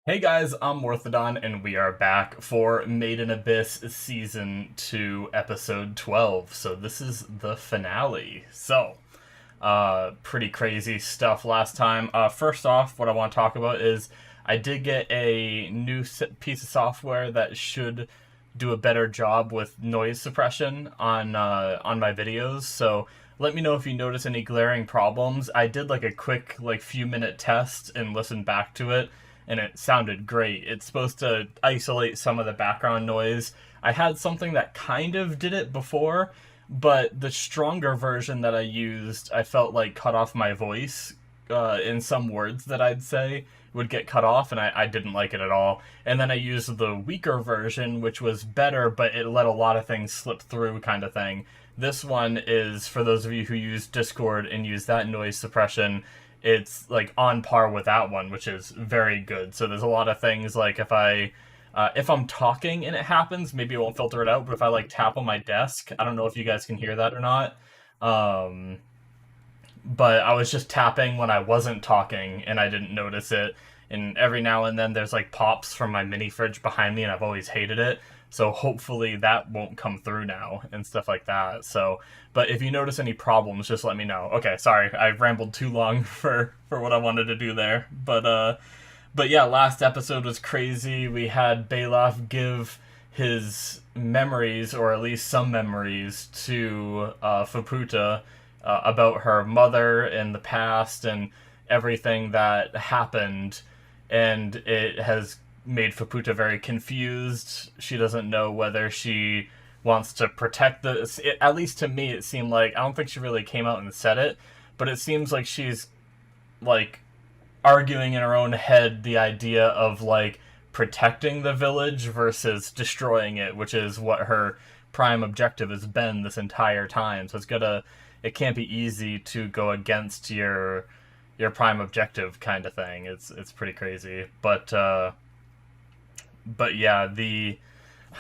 Hey guys, I'm Morthadon, and we are back for Made in Abyss Season 2, Episode 12. So this is the finale. Pretty crazy stuff last time. First off, what I want to talk about is I did get a new piece of software that should do a better job with noise suppression on my videos. So let me know if you notice any glaring problems. I did like a quick few minute test and listened back to it, and it sounded great. It's supposed to isolate some of the background noise. I had something that kind of did it before, but the stronger version that I used, I felt like cut off my voice in some words that I'd say would get cut off, and I didn't like it at all. And then I used the weaker version, which was better, but it let a lot of things slip through, kind of thing. This one is for those of you who use Discord and use that noise suppression. It's like on par with that one, which is very good. So there's a lot of things like if I'm talking and it happens, maybe it won't filter it out. But if I like tap on my desk, I don't know if you guys can hear that or not. Um, but I was just tapping when I wasn't talking and I didn't notice it. And every now and then there's like pops from my mini fridge behind me, and I've always hated it. So hopefully that won't come through now and stuff like that. But if you notice any problems, just let me know. Okay, sorry, I've rambled too long for what I wanted to do there. But yeah, last episode was crazy. We had Balaf give his memories, or at least some memories, to Faputa about her mother and the past and everything that happened. And it has made Faputa very confused. She doesn't know whether she wants to protect at least to me, it seemed like, I don't think she really came out and said it, but it seems like she's like arguing in her own head the idea of like protecting the village versus destroying it, which is what her prime objective has been this entire time. So it can't be easy to go against your prime objective kind of thing. It's pretty crazy. But yeah, the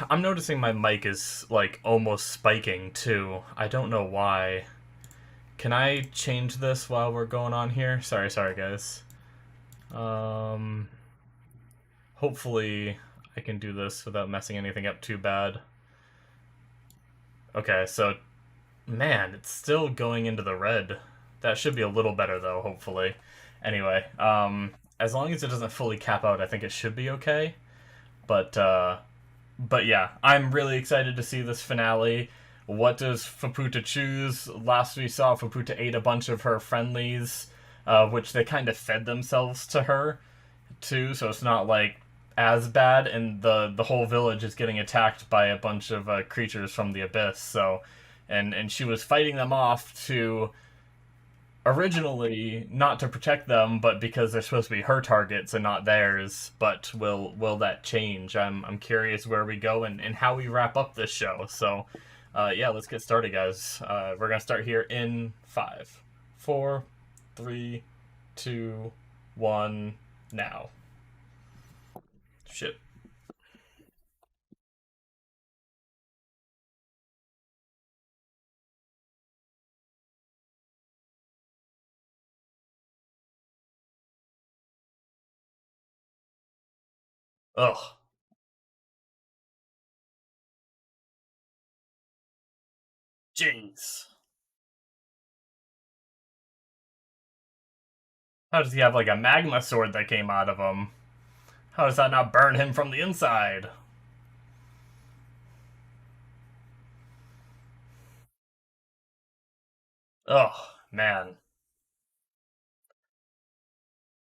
I'm noticing my mic is like almost spiking too. I don't know why. Can I change this while we're going on here? Sorry guys. Um, Hopefully I can do this without messing anything up too bad. Okay, so man, it's still going into the red. That should be a little better though, hopefully. Anyway, as long as it doesn't fully cap out, I think it should be okay. But uh but yeah, I'm really excited to see this finale. What does Faputa choose? Last we saw, Faputa ate a bunch of her friendlies, which they kind of fed themselves to her too, so it's not like as bad. And the whole village is getting attacked by a bunch of creatures from the abyss. And she was fighting them off to originally not to protect them, but because they're supposed to be her targets and not theirs. But will that change? I'm curious where we go and how we wrap up this show. Yeah, let's get started, guys. We're gonna start here in five, four, three, two, one, now. Shit. Ugh. Jeez. How does he have like a magma sword that came out of him? How does that not burn him from the inside? Oh man,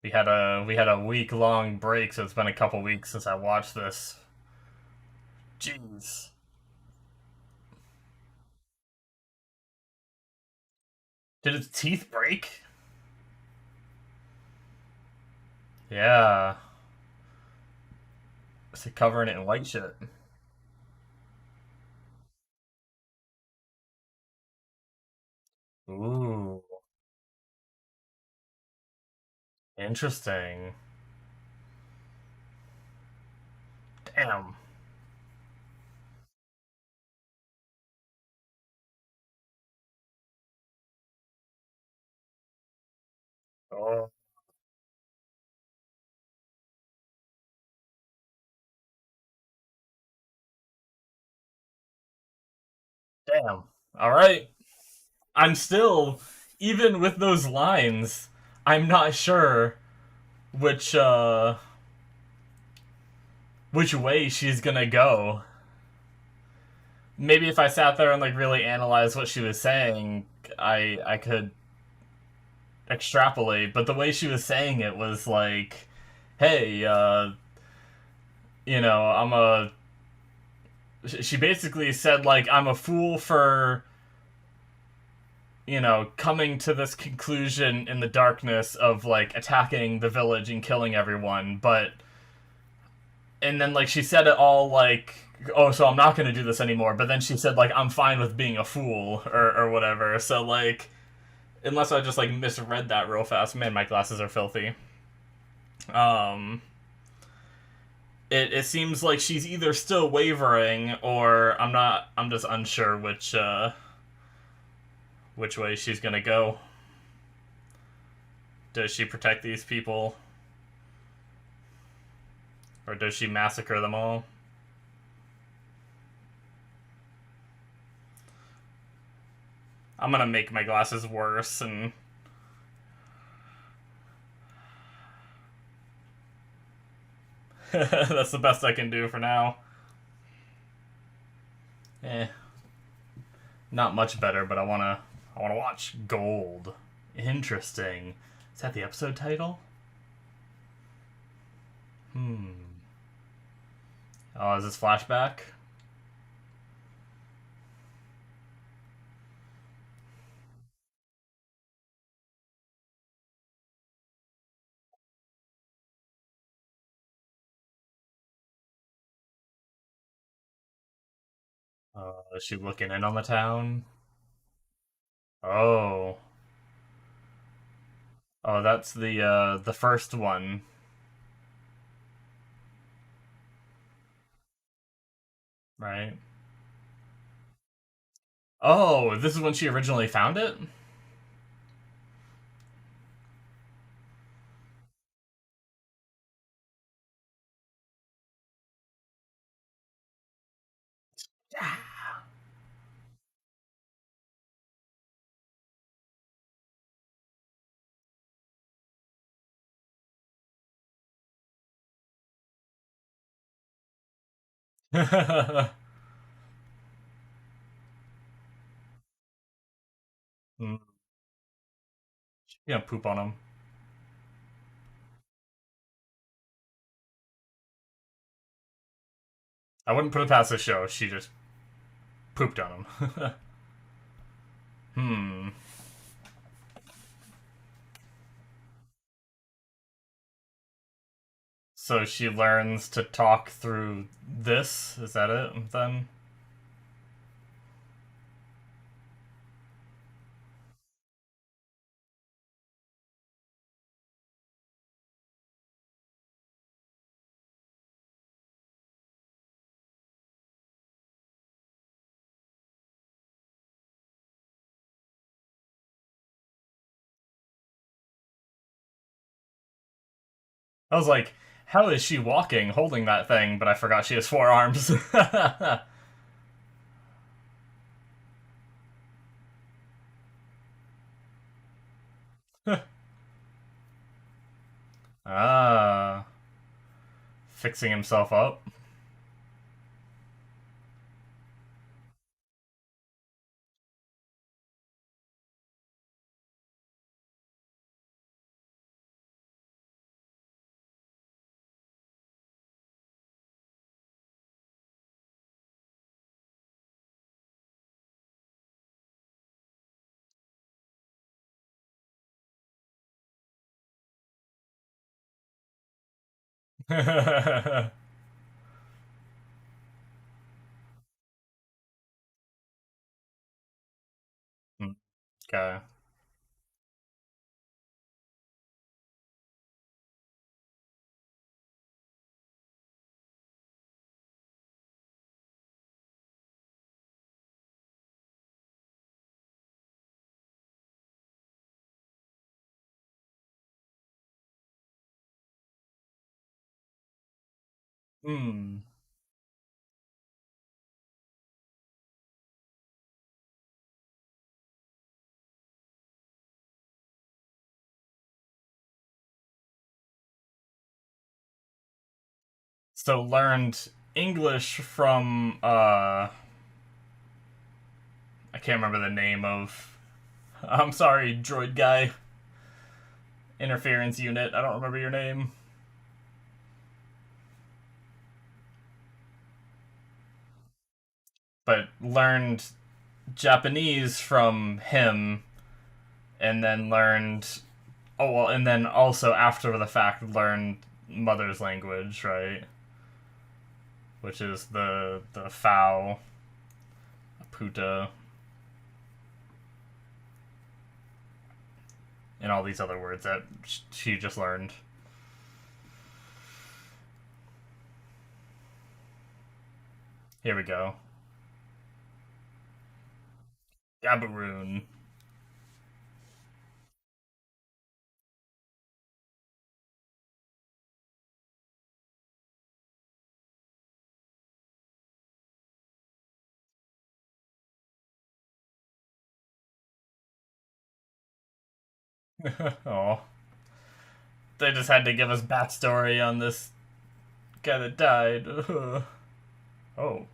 we had a week long break, so it's been a couple weeks since I watched this. Jeez, did his teeth break? Yeah, is he covering it in white shit? Ooh, interesting. Damn. Oh, Damn. All right. I'm still, even with those lines, I'm not sure which which way she's gonna go. Maybe if I sat there and like really analyzed what she was saying, I could extrapolate. But the way she was saying it was like, "Hey, I'm a." She basically said like, "I'm a fool for." Coming to this conclusion in the darkness of like attacking the village and killing everyone, but and then like she said it all like, oh, so I'm not gonna do this anymore, but then she said like I'm fine with being a fool or whatever. So like unless I just like misread that real fast, man, my glasses are filthy. Um it seems like she's either still wavering or I'm just unsure which way she's gonna go. Does she protect these people? Or does she massacre them all? I'm gonna make my glasses worse and that's the best I can do for now. Eh, not much better, but I wanna watch Gold. Interesting. Is that the episode title? Hmm. Oh, is this flashback? Is she looking in on the town? Oh. Oh, that's the first one, right? Oh, this is when she originally found it? Hmm. Yeah, poop on him. I wouldn't put it past the show. She just pooped on him. Hmm. So she learns to talk through this. Is that it then? I was like, how is she walking holding that thing? But I forgot she has four arms. Ah, fixing himself up. Okay. Hmm. So learned English from I can't remember the name of. I'm sorry, droid guy. Interference unit. I don't remember your name. But learned Japanese from him and then learned oh well and then also after the fact learned mother's language, right? Which is the Fao, Puta, and all these other words that she just learned. Here we go. Gabaroon. Oh, they just had to give us backstory on this guy that died. Oh,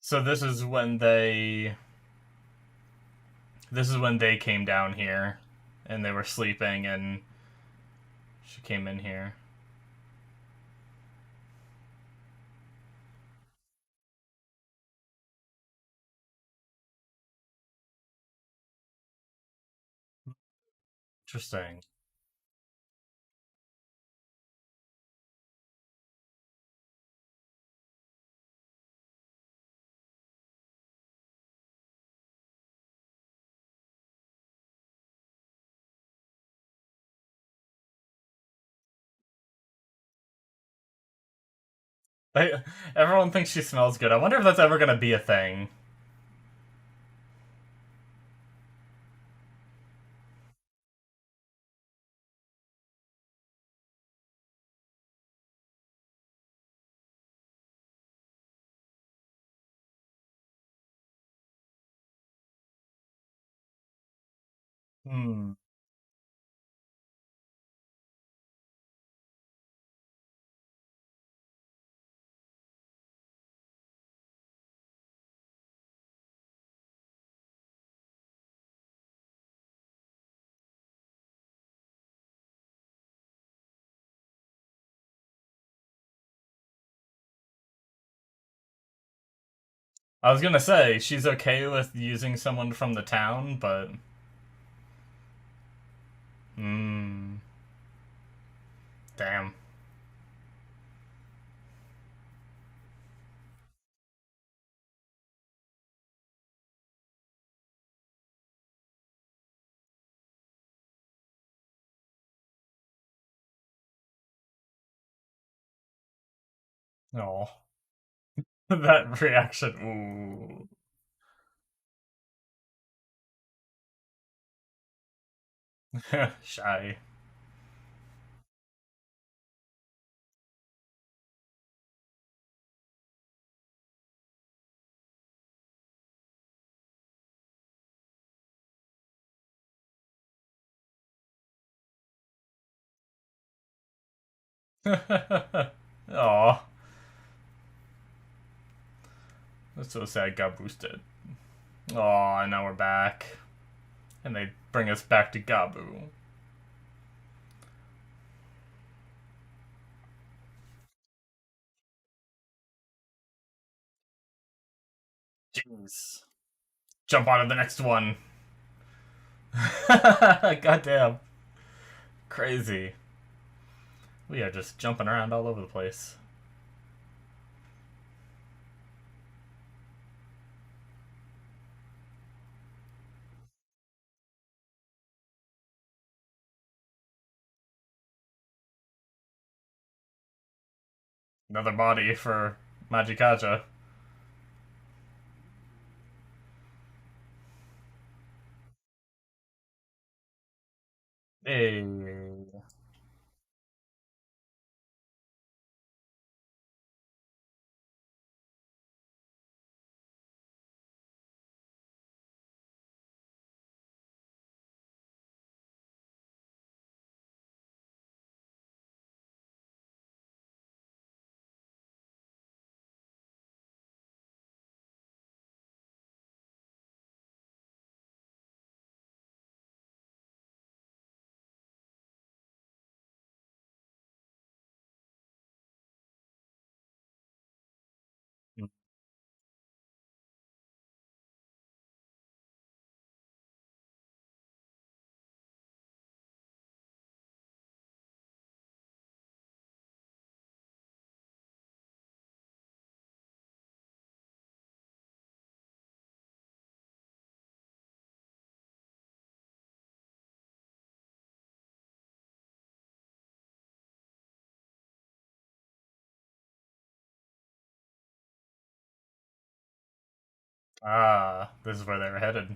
so this is when they came down here, and they were sleeping, and she came in here. Interesting. I, everyone thinks she smells good. I wonder if that's ever gonna be a thing. Hmm. I was gonna say she's okay with using someone from the town, but hmm, damn. Oh, that reaction. Ooh, shy. Oh, that's so sad. Got boosted. Oh, and now we're back, and they bring us back to Gabu. Jeez. Jump on to the next one. Goddamn. Crazy. We are just jumping around all over the place. Another body for Magikaja. Hey. Ah, this is where they were headed.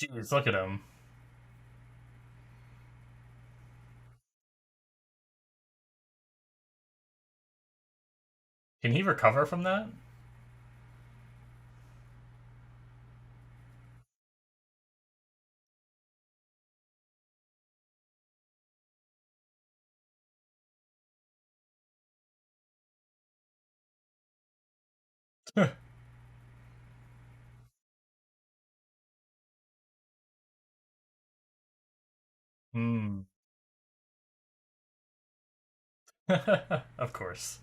Jeez, look at him. Can he recover from that? Hmm. Of course.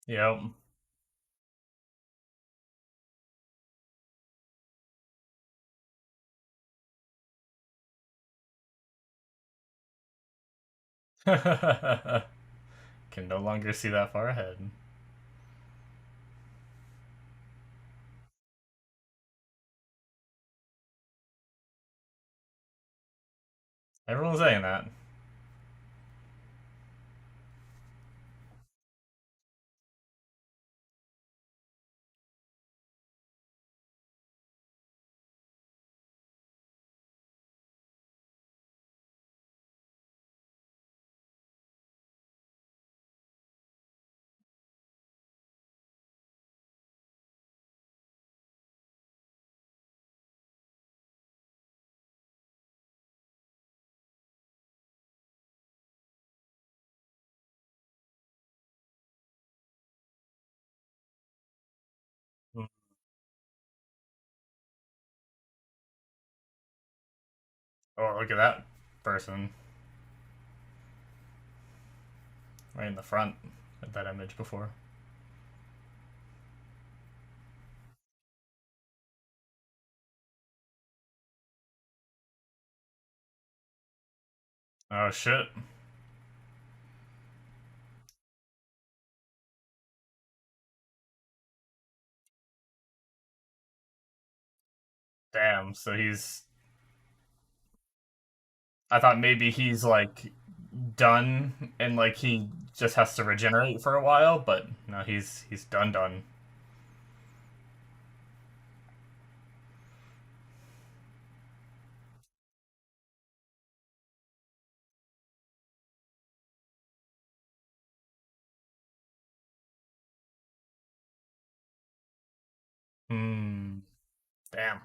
Yep. Can no longer see that far ahead. Everyone's saying that. Oh, look at that person right in the front of that image before. Oh shit. Damn. So he's. I thought maybe he's like done and like he just has to regenerate for a while, but no, he's done. Hmm. Damn.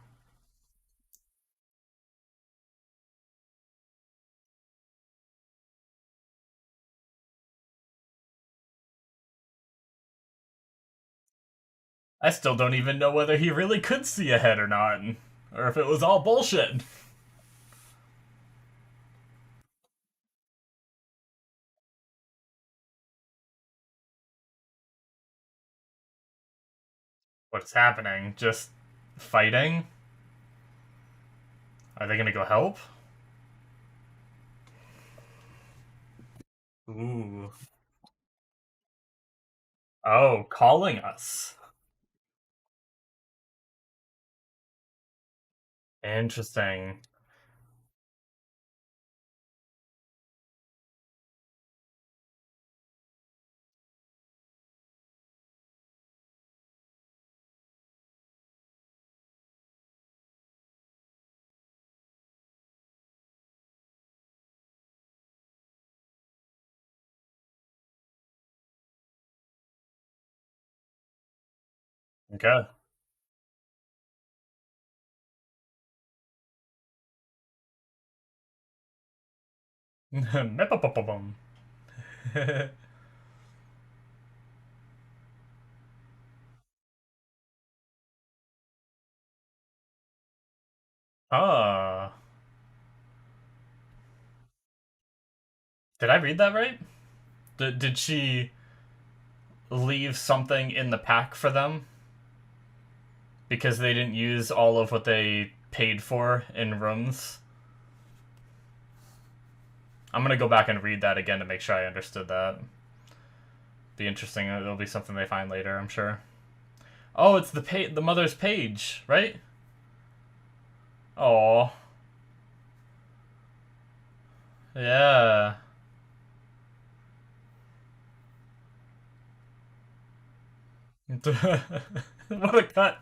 I still don't even know whether he really could see ahead or not, or if it was all bullshit. What's happening? Just fighting? Are they gonna go help? Ooh. Oh, calling us. Interesting. Okay. Mepapapapum. Ah. Did I read that right? Did she leave something in the pack for them because they didn't use all of what they paid for in rooms. I'm gonna go back and read that again to make sure I understood that. Be interesting. It'll be something they find later, I'm sure. Oh, it's the mother's page, right? Oh, yeah. What a cut.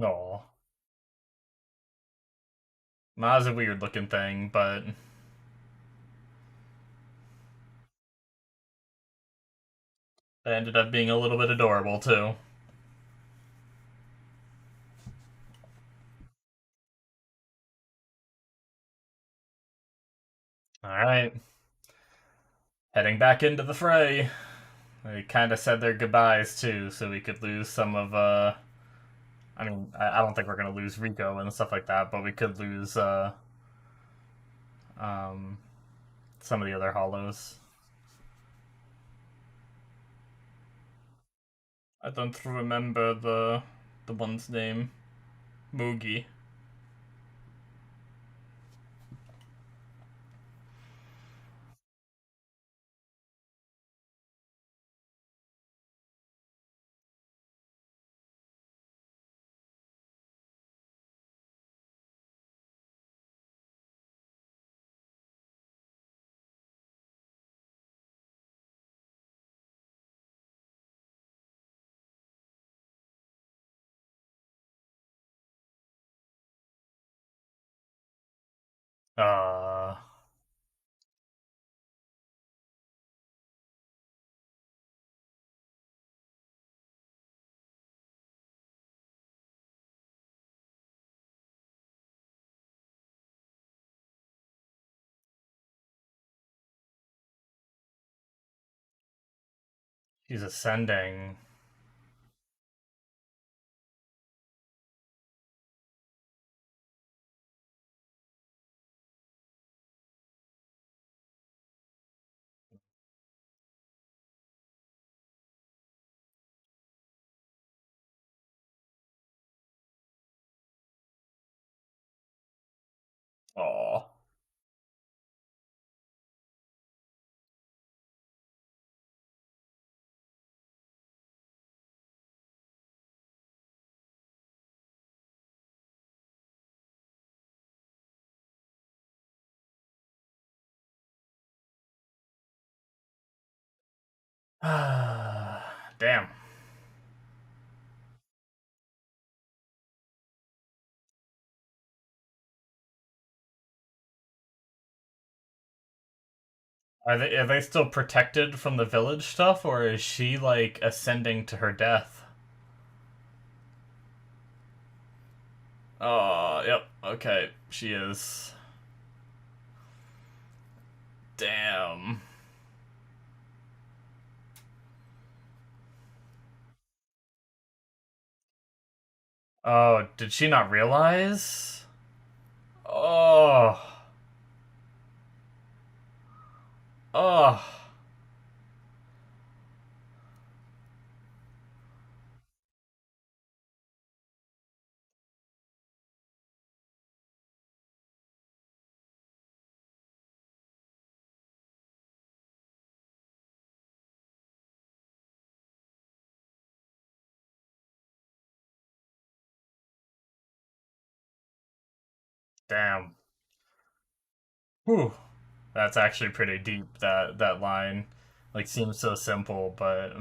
Oh, that was a weird looking thing, but it ended up being a little bit adorable too. All right, heading back into the fray. They kind of said their goodbyes too, so we could lose some of. I mean, I don't think we're gonna lose Rico and stuff like that, but we could lose um, some of the other hollows. I don't remember the one's name. Moogie. Uh, he's ascending. Aw. Damn. Are they still protected from the village stuff, or is she like ascending to her death? Oh, yep. Okay, she is. Damn. Oh, did she not realize? Oh. Oh. Damn. Whew. That's actually pretty deep. That line, like, seems so simple, but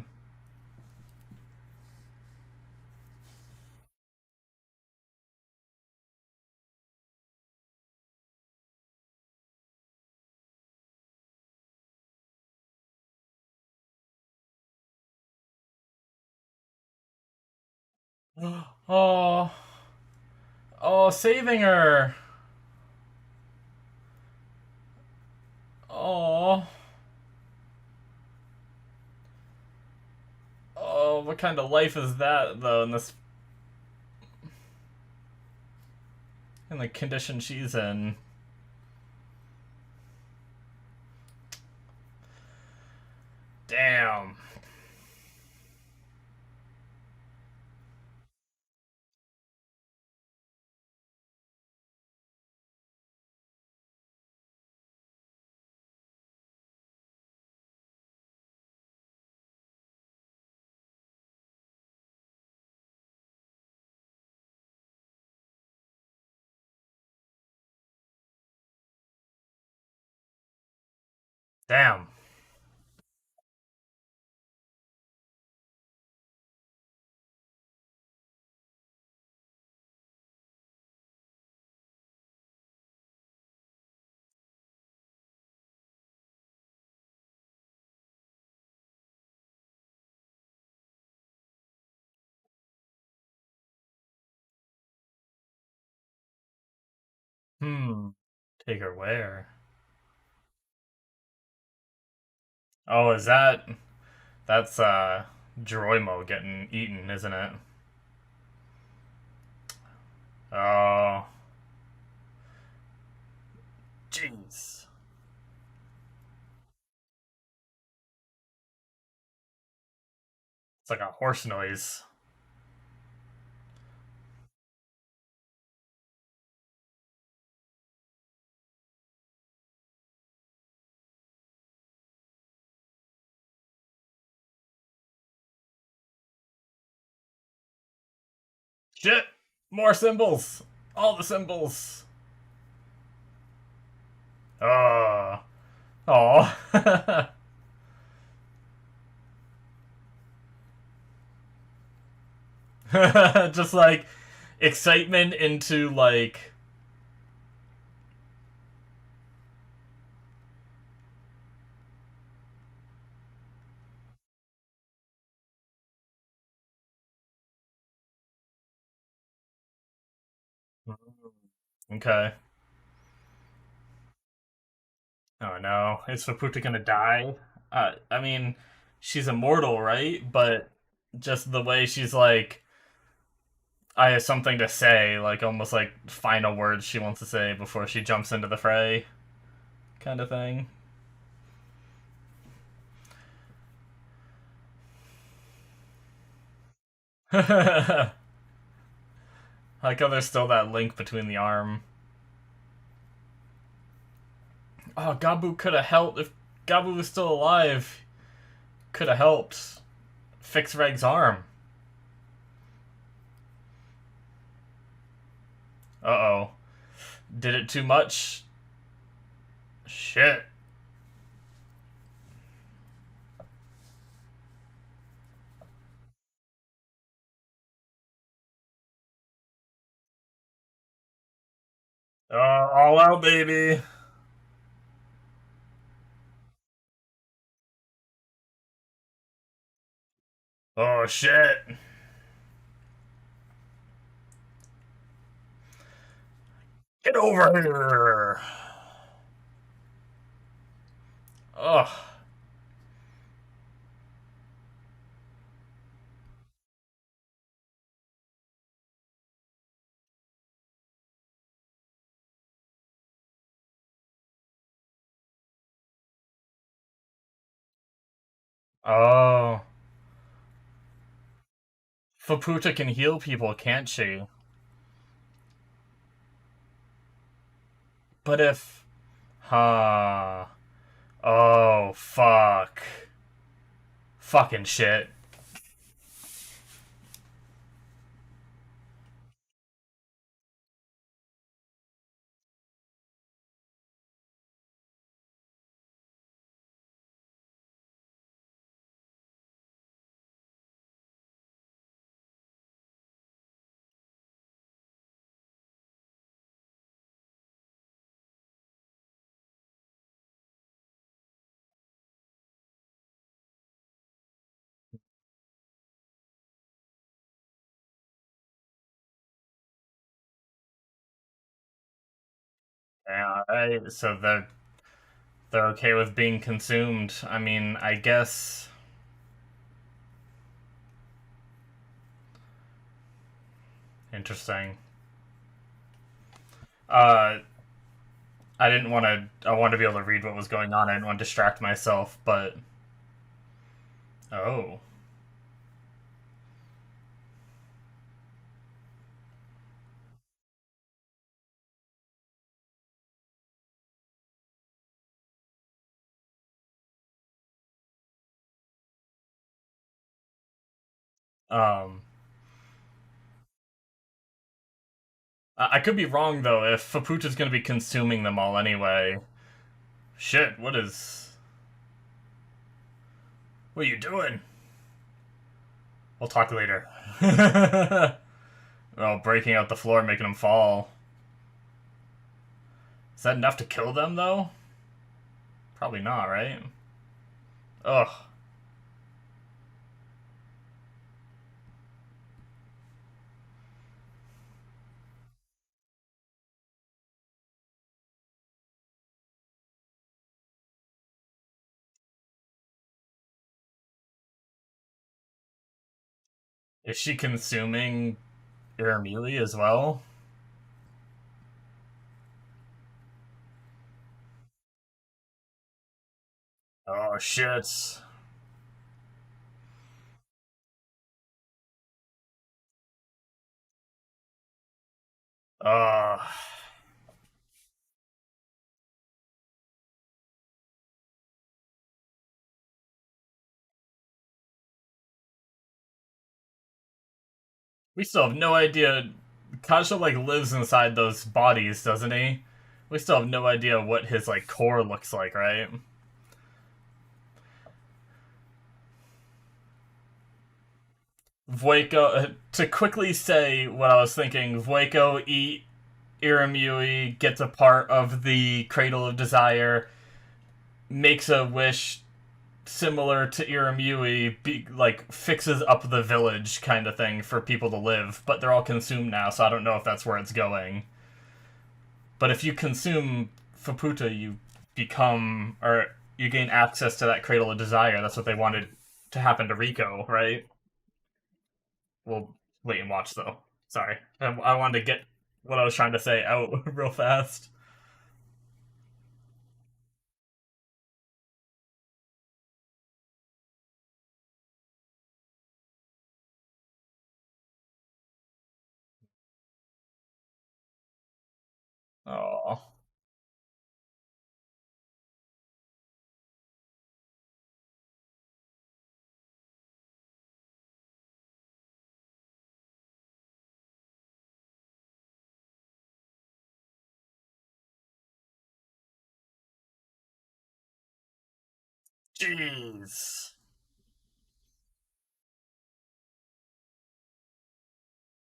oh, oh, saving her. Oh, oh, what kind of life is that though? In the condition she's in. Damn. Damn. Hmm. Take her where? Oh, is that's Jeroimo getting eaten, isn't it? Oh, jeez. It's like a horse noise. Shit! More symbols! All the symbols! Oh. Oh. Just like excitement into like. Okay. Oh no. Is Faputa gonna die? I mean, she's immortal, right? But just the way she's like, I have something to say, like almost like final words she wants to say before she jumps into the fray, kind of thing. I like how there's still that link between the arm. Oh, Gabu could have helped if Gabu was still alive. Could have helped fix Reg's arm. Uh oh. Did it too much? Shit. All out, baby. Oh shit. Get over here. Ugh. Oh. Faputa can heal people, can't she? But if. Huh. Oh, fuck. Fucking shit. Yeah, so They're okay with being consumed. I mean, I guess interesting. Uh, I didn't want to. I wanted to be able to read what was going on. I didn't want to distract myself, but oh, um, I could be wrong though. If Faputa's going to be consuming them all anyway, shit. What is? What are you doing? We'll talk later. Oh, breaking out the floor, making them fall. Is that enough to kill them though? Probably not, right? Ugh. Is she consuming Iramili as well? Oh shit. Uh, we still have no idea. Kasha like lives inside those bodies, doesn't he? We still have no idea what his like core looks like, right? Vueko, to quickly say what I was thinking, Vueko eat Iramui, gets a part of the Cradle of Desire, makes a wish similar to Iramui, like fixes up the village kind of thing for people to live, but they're all consumed now, so I don't know if that's where it's going. But if you consume Faputa, you become or you gain access to that Cradle of Desire. That's what they wanted to happen to Rico, right? We'll wait and watch though. Sorry, I wanted to get what I was trying to say out real fast. Oh, jeez.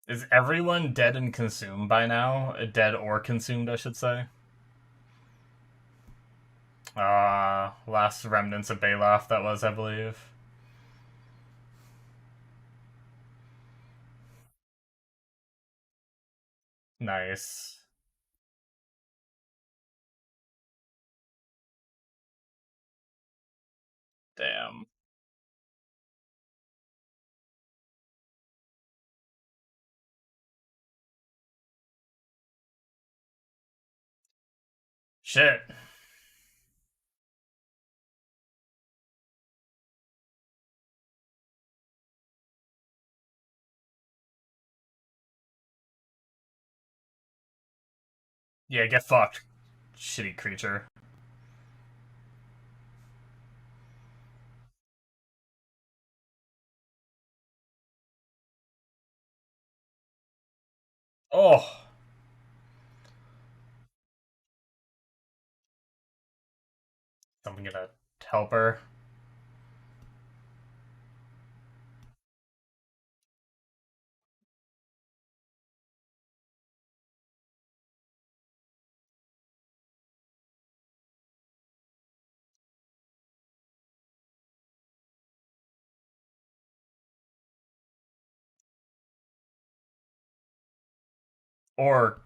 Is everyone dead and consumed by now? Dead or consumed, I should say. Last remnants of Balaf, that was, I believe. Nice. Damn. Shit. Yeah, get fucked, shitty creature. Oh, someone gonna help her. Or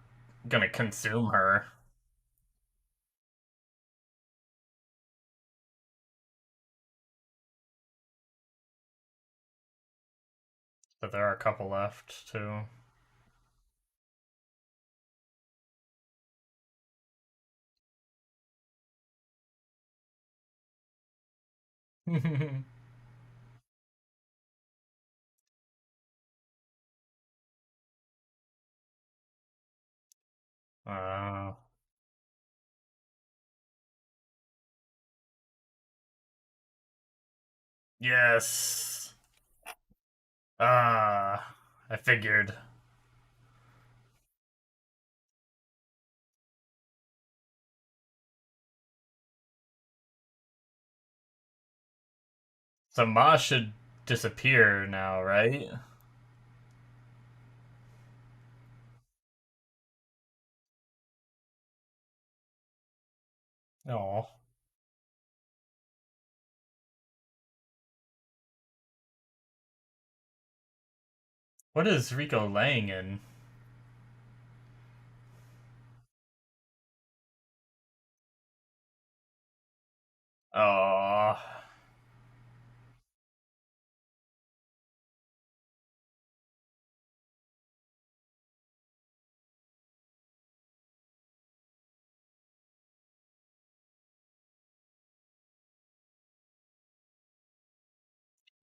gonna consume her. But there are a couple left too. uh, yes. I figured. So Ma should disappear now, right? Oh. What is Rico laying in? Oh.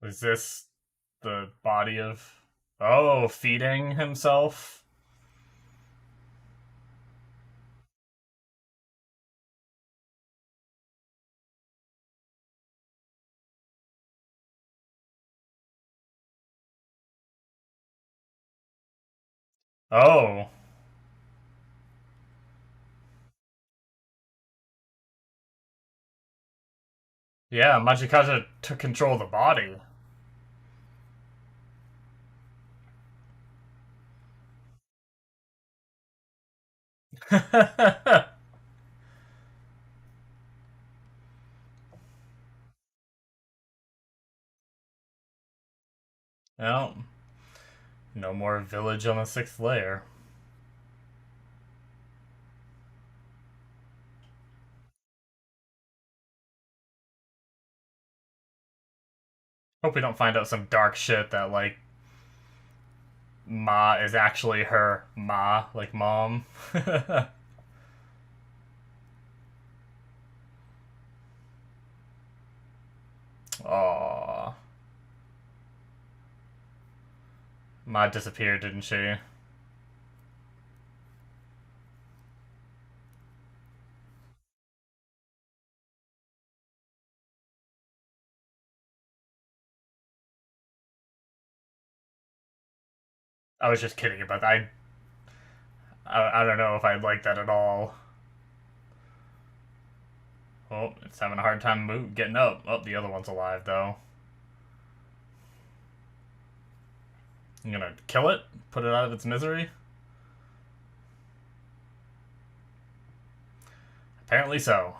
Is this the body of. Oh, feeding himself? Oh. Yeah, Majikaja took control of the body. Well, no more village on the sixth layer. Hope we don't find out some dark shit that, like, Ma is actually her Ma, like mom. Aww. Ma disappeared, didn't she? I was just kidding about that. I don't know if I'd like that at all. Oh, it's having a hard time getting up. Oh, the other one's alive, though. I'm gonna kill it? Put it out of its misery? Apparently so.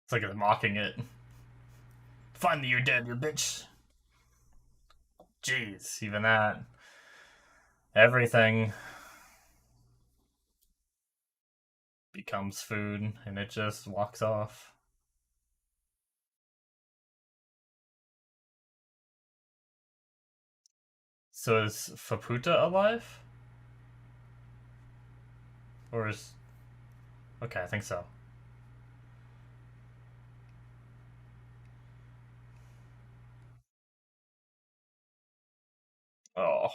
It's like it's mocking it. Finally, you're dead, you bitch. Jeez, even that. Everything becomes food, and it just walks off. So is Faputa alive? Or is. Okay, I think so. Oh.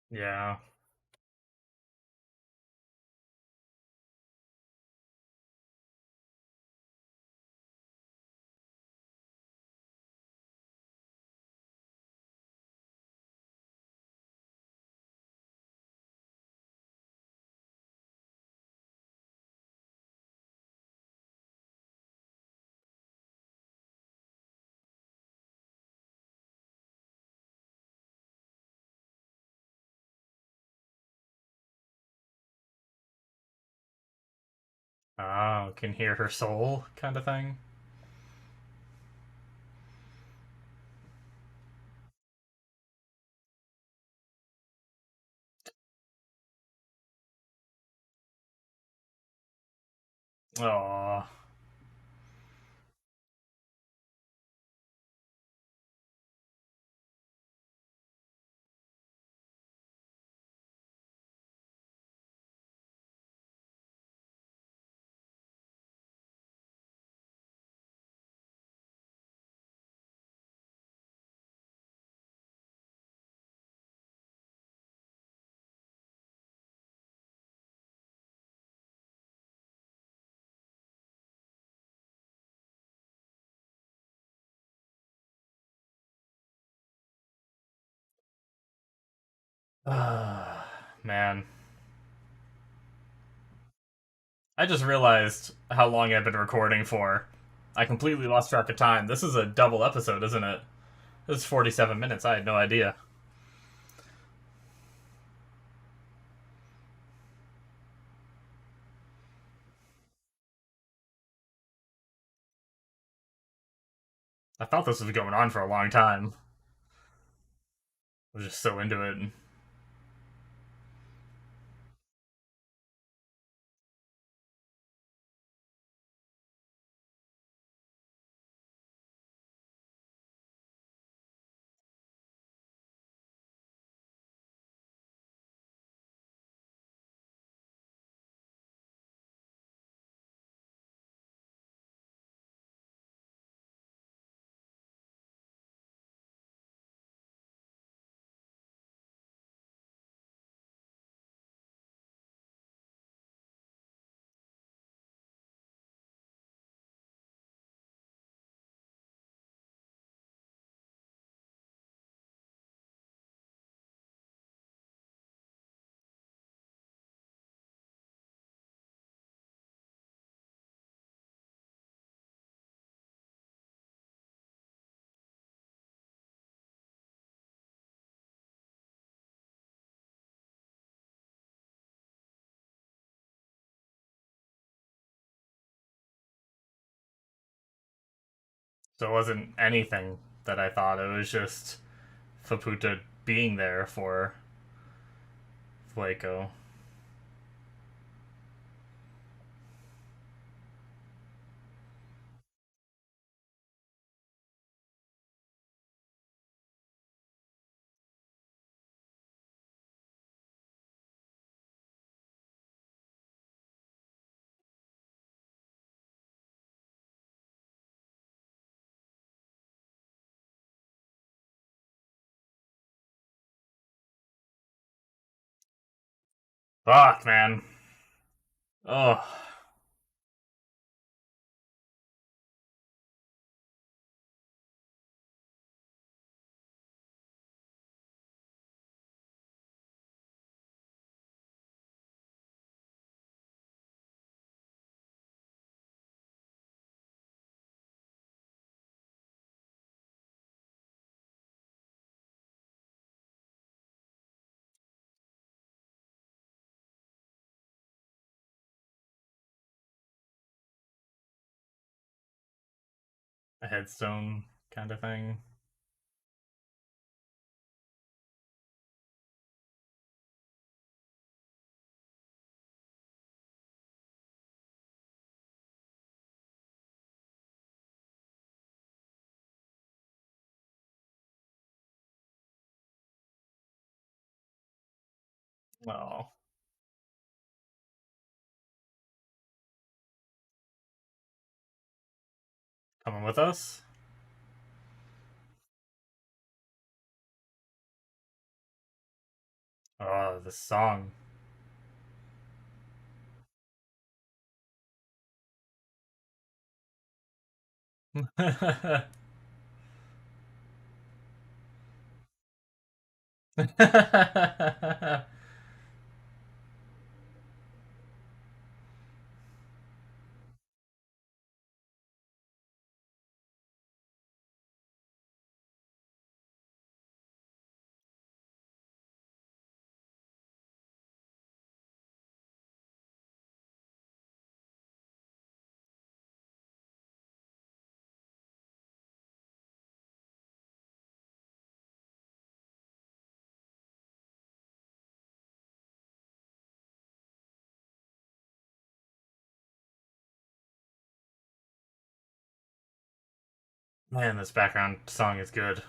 Yeah. Oh, can hear her soul kind of thing. Oh, man. I just realized how long I've been recording for. I completely lost track of time. This is a double episode, isn't it? This is 47 minutes. I had no idea. I thought this was going on for a long time. I was just so into it. So it wasn't anything that I thought. It was just Faputa being there for Fueco. Fuck, man. Oh, a headstone kind of thing. Oh, coming with us? Oh, this song. Man, this background song is good.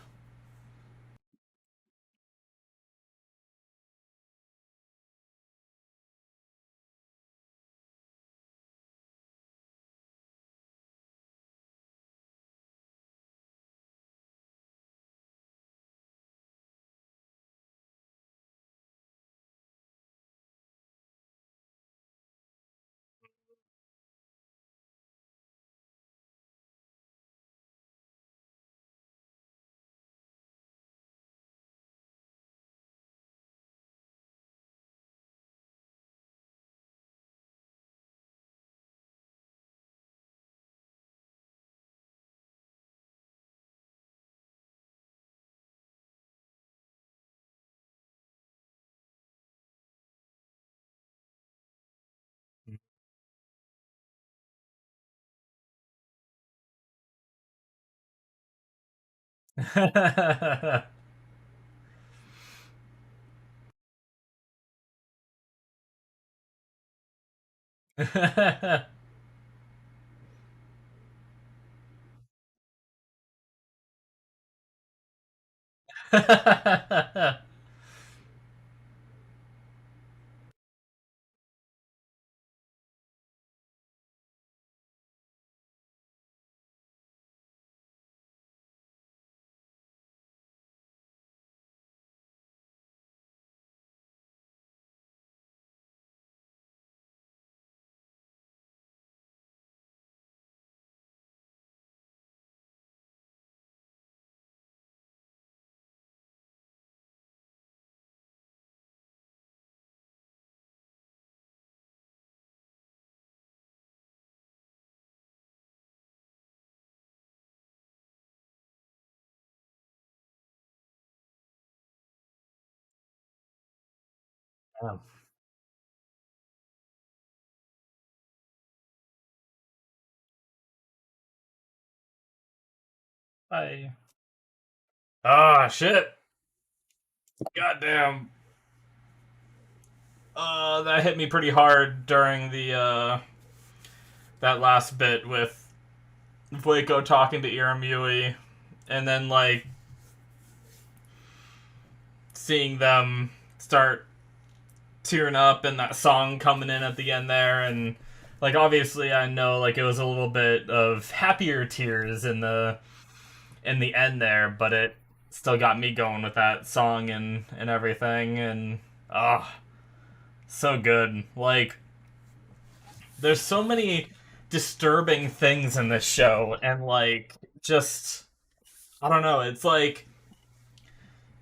Oh. Bye. Ah, shit. Goddamn. That hit me pretty hard during the that last bit with Vueko talking to Iramui, and then like seeing them start tearing up and that song coming in at the end there, and like obviously I know like it was a little bit of happier tears in the end there, but it still got me going with that song and everything, and ah, oh, so good. Like there's so many disturbing things in this show, and like just I don't know, it's like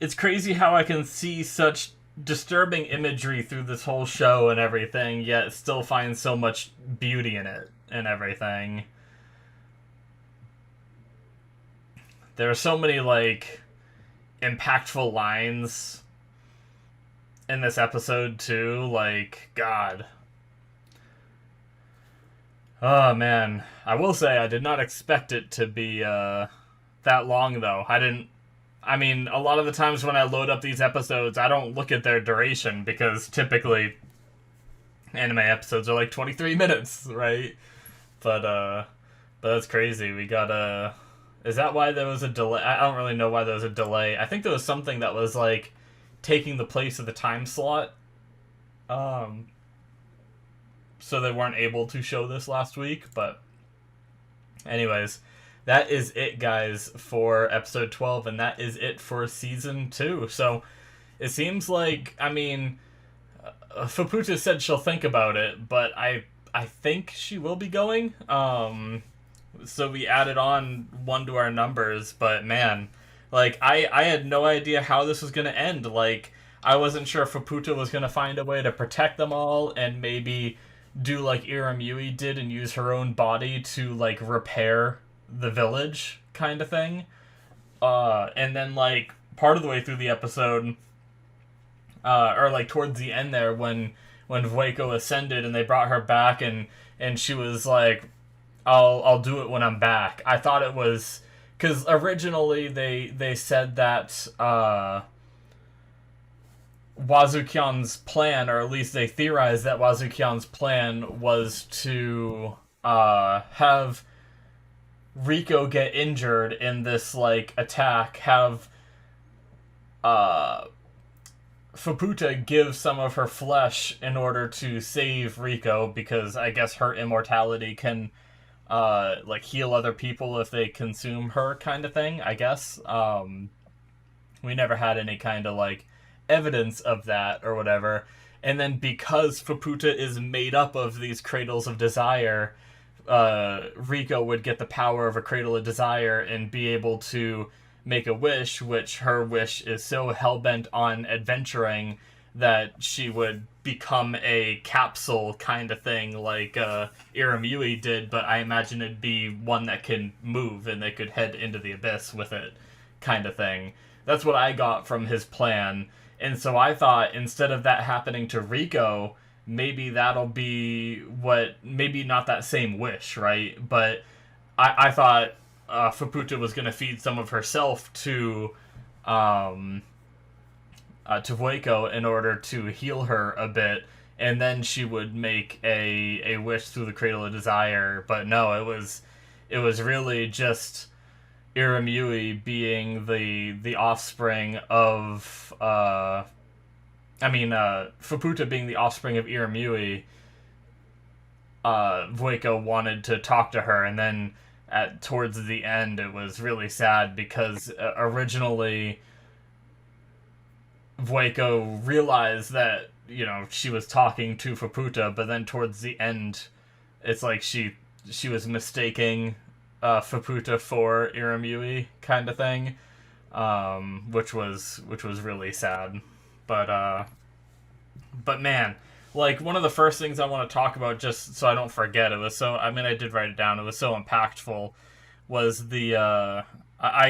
it's crazy how I can see such disturbing imagery through this whole show and everything, yet still find so much beauty in it and everything. There are so many like impactful lines in this episode too. Like God, oh man, I will say I did not expect it to be that long though. I didn't. I mean, a lot of the times when I load up these episodes, I don't look at their duration because typically anime episodes are like 23 minutes, right? But but that's crazy. We got a Is that why there was a delay? I don't really know why there was a delay. I think there was something that was like taking the place of the time slot. Um so they weren't able to show this last week, but anyways, that is it guys for episode 12, and that is it for season 2. So it seems like, I mean, Faputa said she'll think about it, but I think she will be going. So we added on one to our numbers, but man, like I had no idea how this was gonna end. Like I wasn't sure if Faputa was gonna find a way to protect them all and maybe do like Iramui did and use her own body to like repair the village kind of thing. And then like part of the way through the episode, or like towards the end there when Vueko ascended and they brought her back and she was like, I'll do it when I'm back. I thought it was because originally they said that Wazukyan's plan, or at least they theorized that Wazukyan's plan was to have Rico get injured in this like attack, have uh Faputa give some of her flesh in order to save Rico, because I guess her immortality can like heal other people if they consume her, kind of thing, I guess. We never had any kind of like evidence of that or whatever. And then because Faputa is made up of these cradles of desire, Rico would get the power of a cradle of desire and be able to make a wish, which her wish is so hell-bent on adventuring that she would become a capsule kind of thing like Iramui did, but I imagine it'd be one that can move and they could head into the abyss with it, kind of thing. That's what I got from his plan. And so I thought, instead of that happening to Rico, maybe that'll be what, maybe not that same wish, right? But I thought Faputa was going to feed some of herself to Voiko in order to heal her a bit, and then she would make a wish through the Cradle of Desire. But no, it was really just Iramui being the offspring of Faputa being the offspring of Iramui. Voiko wanted to talk to her, and then towards the end it was really sad because originally Voiko realized that, she was talking to Faputa, but then towards the end it's like she was mistaking Faputa for Iramui, kind of thing, which was really sad. But man, like, one of the first things I want to talk about, just so I don't forget, I did write it down, it was so impactful, was I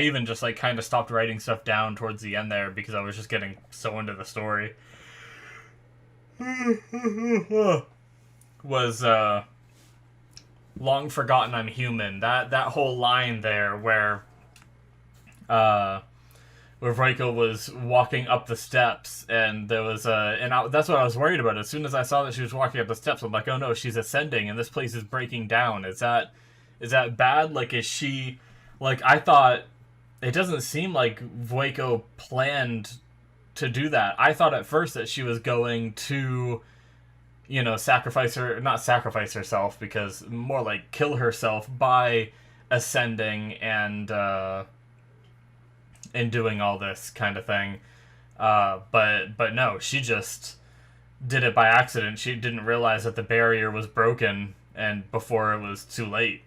even just, like, kind of stopped writing stuff down towards the end there because I was just getting so into the story. Was, long forgotten I'm human. That whole line there where Voiko was walking up the steps, and there was that's what I was worried about. As soon as I saw that she was walking up the steps, I'm like, oh no, she's ascending, and this place is breaking down. Is that bad? Like, is she, like, I thought, it doesn't seem like Voiko planned to do that. I thought at first that she was going to, not sacrifice herself, because more like kill herself by ascending and doing all this kind of thing. But no, she just did it by accident. She didn't realize that the barrier was broken and before it was too late.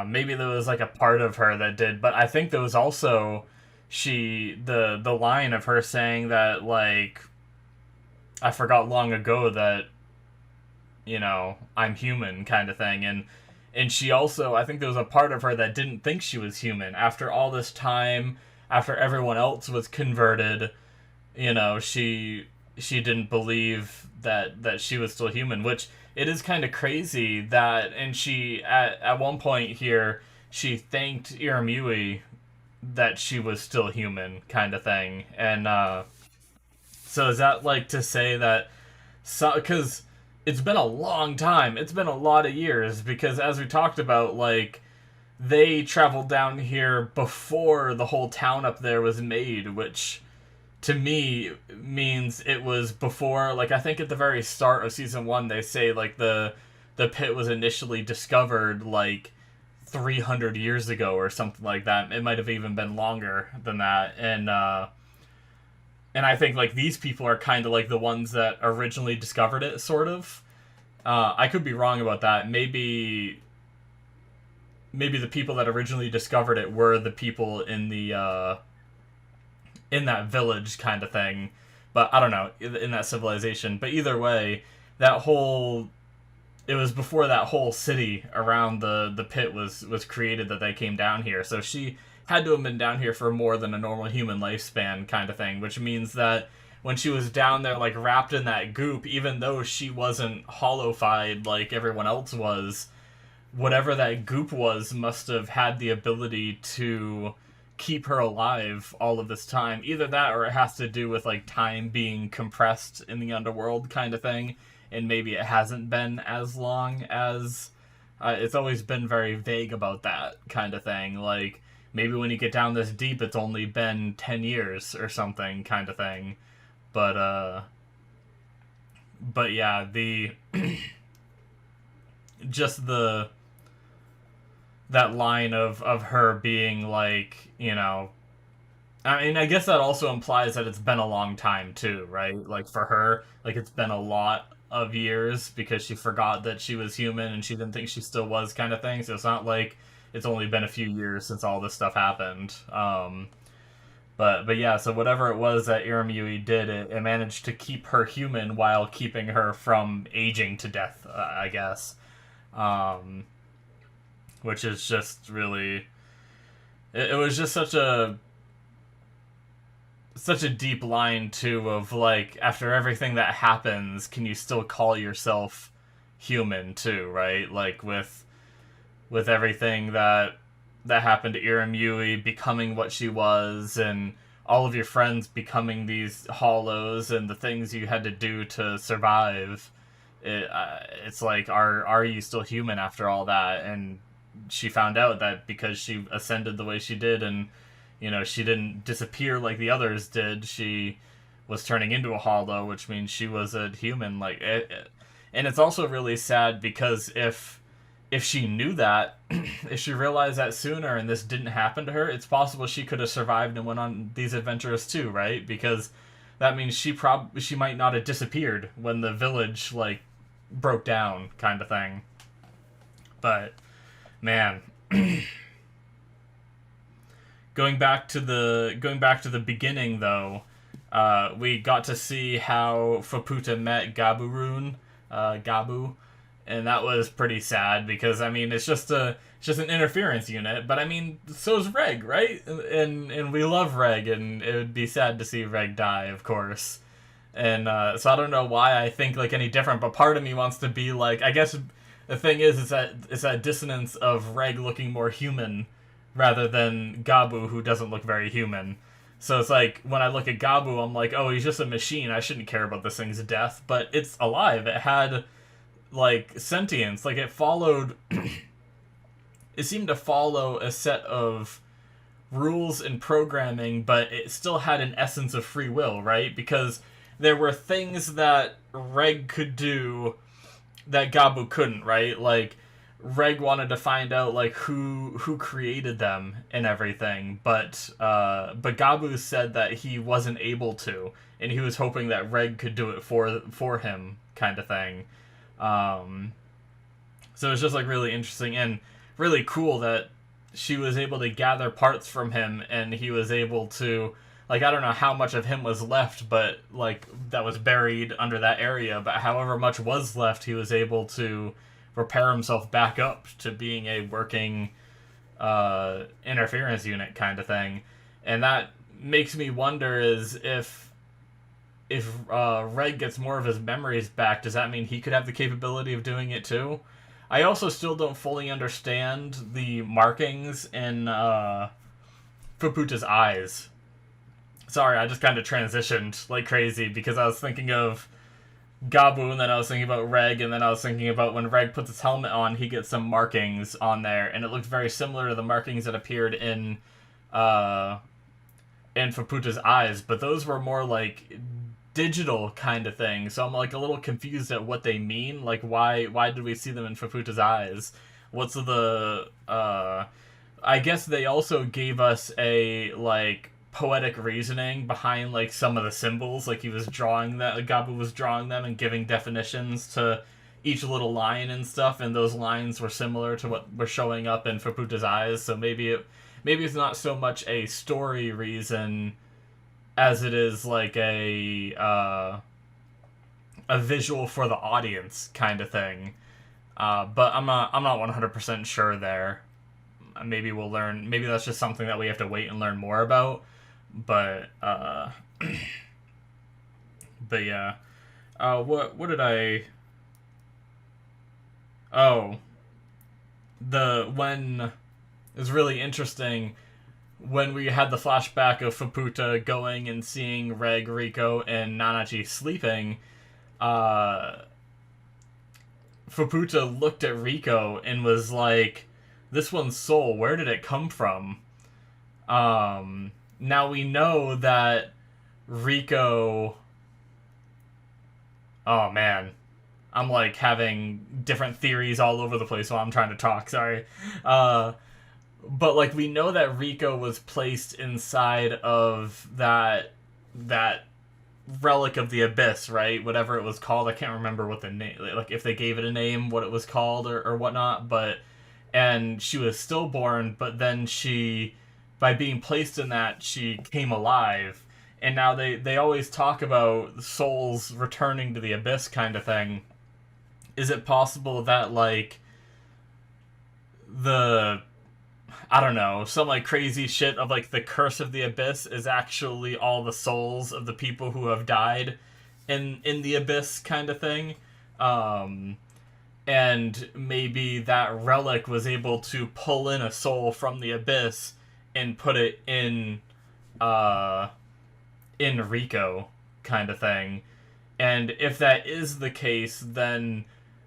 Maybe there was like a part of her that did, but I think there was also the line of her saying that, like, I forgot long ago that, I'm human, kind of thing. And she also, I think there was a part of her that didn't think she was human. After all this time, after everyone else was converted, she didn't believe that she was still human, which it is kind of crazy that, and she, at one point here, she thanked Iramui that she was still human, kind of thing. And, so is that, like, to say that, because it's been a long time, it's been a lot of years, because as we talked about, like, they traveled down here before the whole town up there was made, which to me means it was before, like, I think at the very start of season 1 they say, like, the pit was initially discovered, like, 300 years ago or something like that. It might have even been longer than that. And I think, like, these people are kind of like the ones that originally discovered it, sort of. I could be wrong about that. Maybe the people that originally discovered it were the people in that village, kind of thing. But I don't know, in that civilization. But either way, it was before that whole city around the pit was created that they came down here. So she had to have been down here for more than a normal human lifespan, kind of thing, which means that when she was down there, like, wrapped in that goop, even though she wasn't hollowified like everyone else was, whatever that goop was must have had the ability to keep her alive all of this time. Either that, or it has to do with, like, time being compressed in the underworld, kind of thing, and maybe it hasn't been as long as It's always been very vague about that kind of thing. Like, maybe when you get down this deep, it's only been 10 years or something kind of thing. But, but yeah, just that line of her being like, I mean, I guess that also implies that it's been a long time too, right? Like for her, like it's been a lot of years because she forgot that she was human and she didn't think she still was, kind of thing. So it's not like it's only been a few years since all this stuff happened. But yeah, so whatever it was that Iramui did, it managed to keep her human while keeping her from aging to death, I guess. Um, which is just really, it was just such a deep line too, of like, after everything that happens, can you still call yourself human too, right? Like with everything that happened to Iramui becoming what she was, and all of your friends becoming these hollows, and the things you had to do to survive. It's like, are you still human after all that? And she found out that because she ascended the way she did, and she didn't disappear like the others did. She was turning into a hollow, which means she was a human. Like and it's also really sad because if she knew that, if she realized that sooner and this didn't happen to her, it's possible she could have survived and went on these adventures too, right? Because that means she might not have disappeared when the village like broke down, kind of thing. But man, going back to the beginning though, we got to see how Faputa met Gabu, and that was pretty sad because I mean it's just an interference unit, but I mean so's Reg, right? And we love Reg, and it would be sad to see Reg die, of course. And so I don't know why I think like any different, but part of me wants to be like, I guess the thing is that it's that dissonance of Reg looking more human rather than Gabu, who doesn't look very human. So it's like, when I look at Gabu, I'm like, oh, he's just a machine. I shouldn't care about this thing's death. But it's alive. It had, like, sentience. Like, it followed... it seemed to follow a set of rules and programming, but it still had an essence of free will, right? Because there were things that Reg could do that Gabu couldn't, right? Like, Reg wanted to find out like who created them and everything, but Gabu said that he wasn't able to, and he was hoping that Reg could do it for him, kind of thing. So it's just like really interesting and really cool that she was able to gather parts from him, and he was able to, like, I don't know how much of him was left, but like that was buried under that area, but however much was left, he was able to repair himself back up to being a working interference unit, kind of thing. And that makes me wonder is if Reg gets more of his memories back, does that mean he could have the capability of doing it too? I also still don't fully understand the markings in Fuputa's eyes. Sorry, I just kind of transitioned like crazy because I was thinking of Gabu, and then I was thinking about Reg, and then I was thinking about when Reg puts his helmet on, he gets some markings on there, and it looked very similar to the markings that appeared in Fuputa's eyes, but those were more like digital kind of thing. So I'm like a little confused at what they mean. Like why did we see them in Fuputa's eyes? What's the I guess they also gave us a like poetic reasoning behind like some of the symbols, like he was drawing that, Gabu was drawing them and giving definitions to each little line and stuff, and those lines were similar to what were showing up in Fuputa's eyes. So maybe it's not so much a story reason as it is like a visual for the audience kind of thing. But I'm not 100% sure there. Maybe we'll learn. Maybe that's just something that we have to wait and learn more about. But but yeah. What did I? Oh, when it was really interesting when we had the flashback of Faputa going and seeing Reg, Rico, and Nanachi sleeping. Fuputa looked at Riko and was like, "This one's soul. Where did it come from?" Now we know that Riko. Oh man, I'm like having different theories all over the place while I'm trying to talk. Sorry. But like we know that Riko was placed inside of that relic of the abyss, right? Whatever it was called, I can't remember what the name, like if they gave it a name, what it was called or whatnot. But and she was stillborn, but then she, by being placed in that, she came alive. And now they always talk about souls returning to the abyss kind of thing. Is it possible that like the, I don't know, some like crazy shit of like the curse of the abyss is actually all the souls of the people who have died in the abyss kind of thing? And maybe that relic was able to pull in a soul from the abyss and put it in Riko kind of thing. And if that is the case, then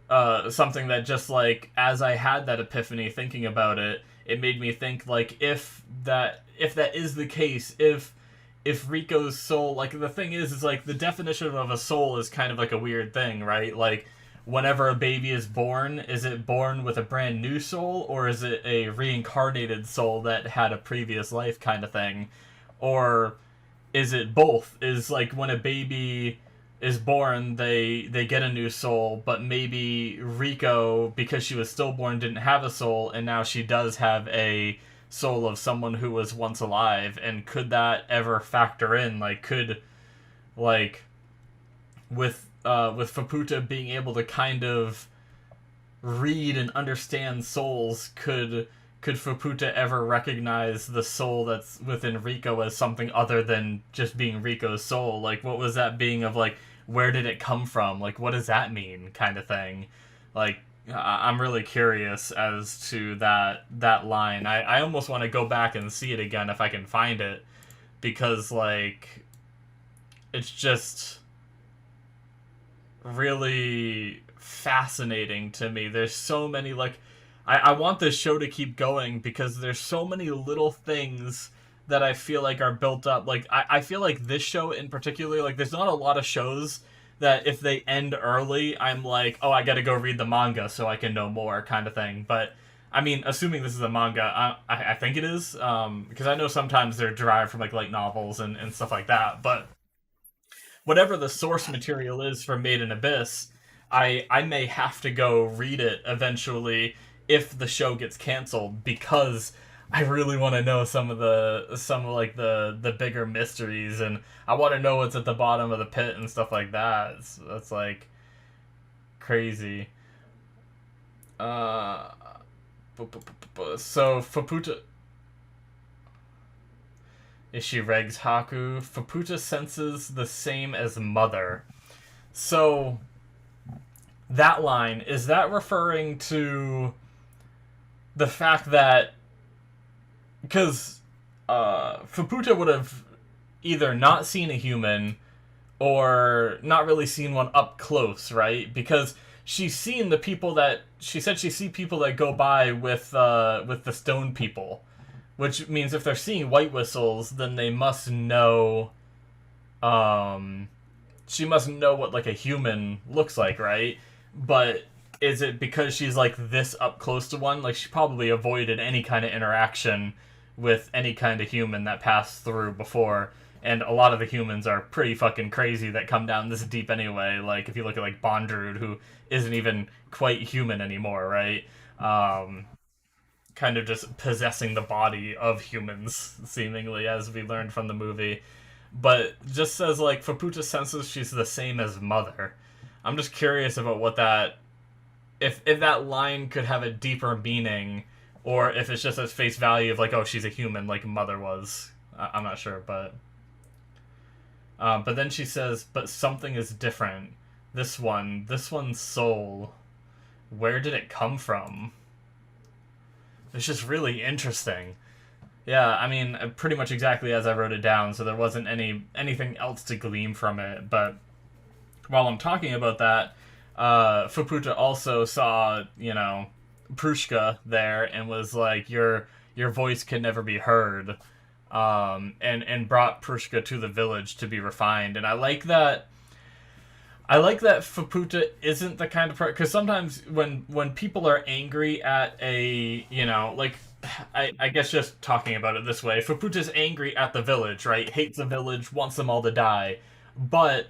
something that just like as I had that epiphany thinking about it, it made me think like if that is the case, if Riko's soul, like the thing is like the definition of a soul is kind of like a weird thing, right? Like whenever a baby is born, is it born with a brand new soul, or is it a reincarnated soul that had a previous life kind of thing? Or is it both? Is like when a baby is born, they get a new soul, but maybe Riko, because she was stillborn, didn't have a soul, and now she does have a soul of someone who was once alive. And could that ever factor in? Like, could, like, with Faputa being able to kind of read and understand souls, could Faputa ever recognize the soul that's within Riko as something other than just being Riko's soul? Like, what was that being of, like, where did it come from? Like, what does that mean kind of thing? Like, I'm really curious as to that line. I almost want to go back and see it again if I can find it, because, like, it's just really fascinating to me. There's so many, like, I want this show to keep going because there's so many little things that I feel like are built up. Like, I feel like this show in particular, like, there's not a lot of shows that if they end early, I'm like, oh, I gotta go read the manga so I can know more kind of thing. But, I mean, assuming this is a manga, I think it is, because I know sometimes they're derived from, like, light novels and stuff like that. But whatever the source material is for Made in Abyss, I may have to go read it eventually if the show gets canceled, because I really want to know some of the bigger mysteries, and I want to know what's at the bottom of the pit and stuff like that. That's like crazy. So Faputa, Ishi regs Haku. Faputa senses the same as mother. So that line, is that referring to the fact that, because Faputa would have either not seen a human or not really seen one up close, right? Because she's seen the people that, she said she see people that go by with the stone people, which means if they're seeing white whistles, then they must know, she must know what like a human looks like, right? But is it because she's like this up close to one? Like, she probably avoided any kind of interaction with any kind of human that passed through before, and a lot of the humans are pretty fucking crazy that come down this deep anyway. Like, if you look at like Bondrewd, who isn't even quite human anymore, right? Kind of just possessing the body of humans, seemingly, as we learned from the movie. But just says like Faputa senses she's the same as mother. I'm just curious about what that, if that line could have a deeper meaning, or if it's just at face value of like, oh, she's a human like mother was. I'm not sure, but then she says, but something is different. This one's soul, where did it come from? It's just really interesting. Yeah, I mean, pretty much exactly as I wrote it down, so there wasn't anything else to glean from it. But while I'm talking about that, Fuputa also saw, Prushka there and was like, your voice can never be heard, and brought Prushka to the village to be refined. And I like that Fuputa isn't the kind of person, because sometimes when people are angry at a, I guess just talking about it this way, Fuputa's angry at the village, right? Hates the village, wants them all to die, but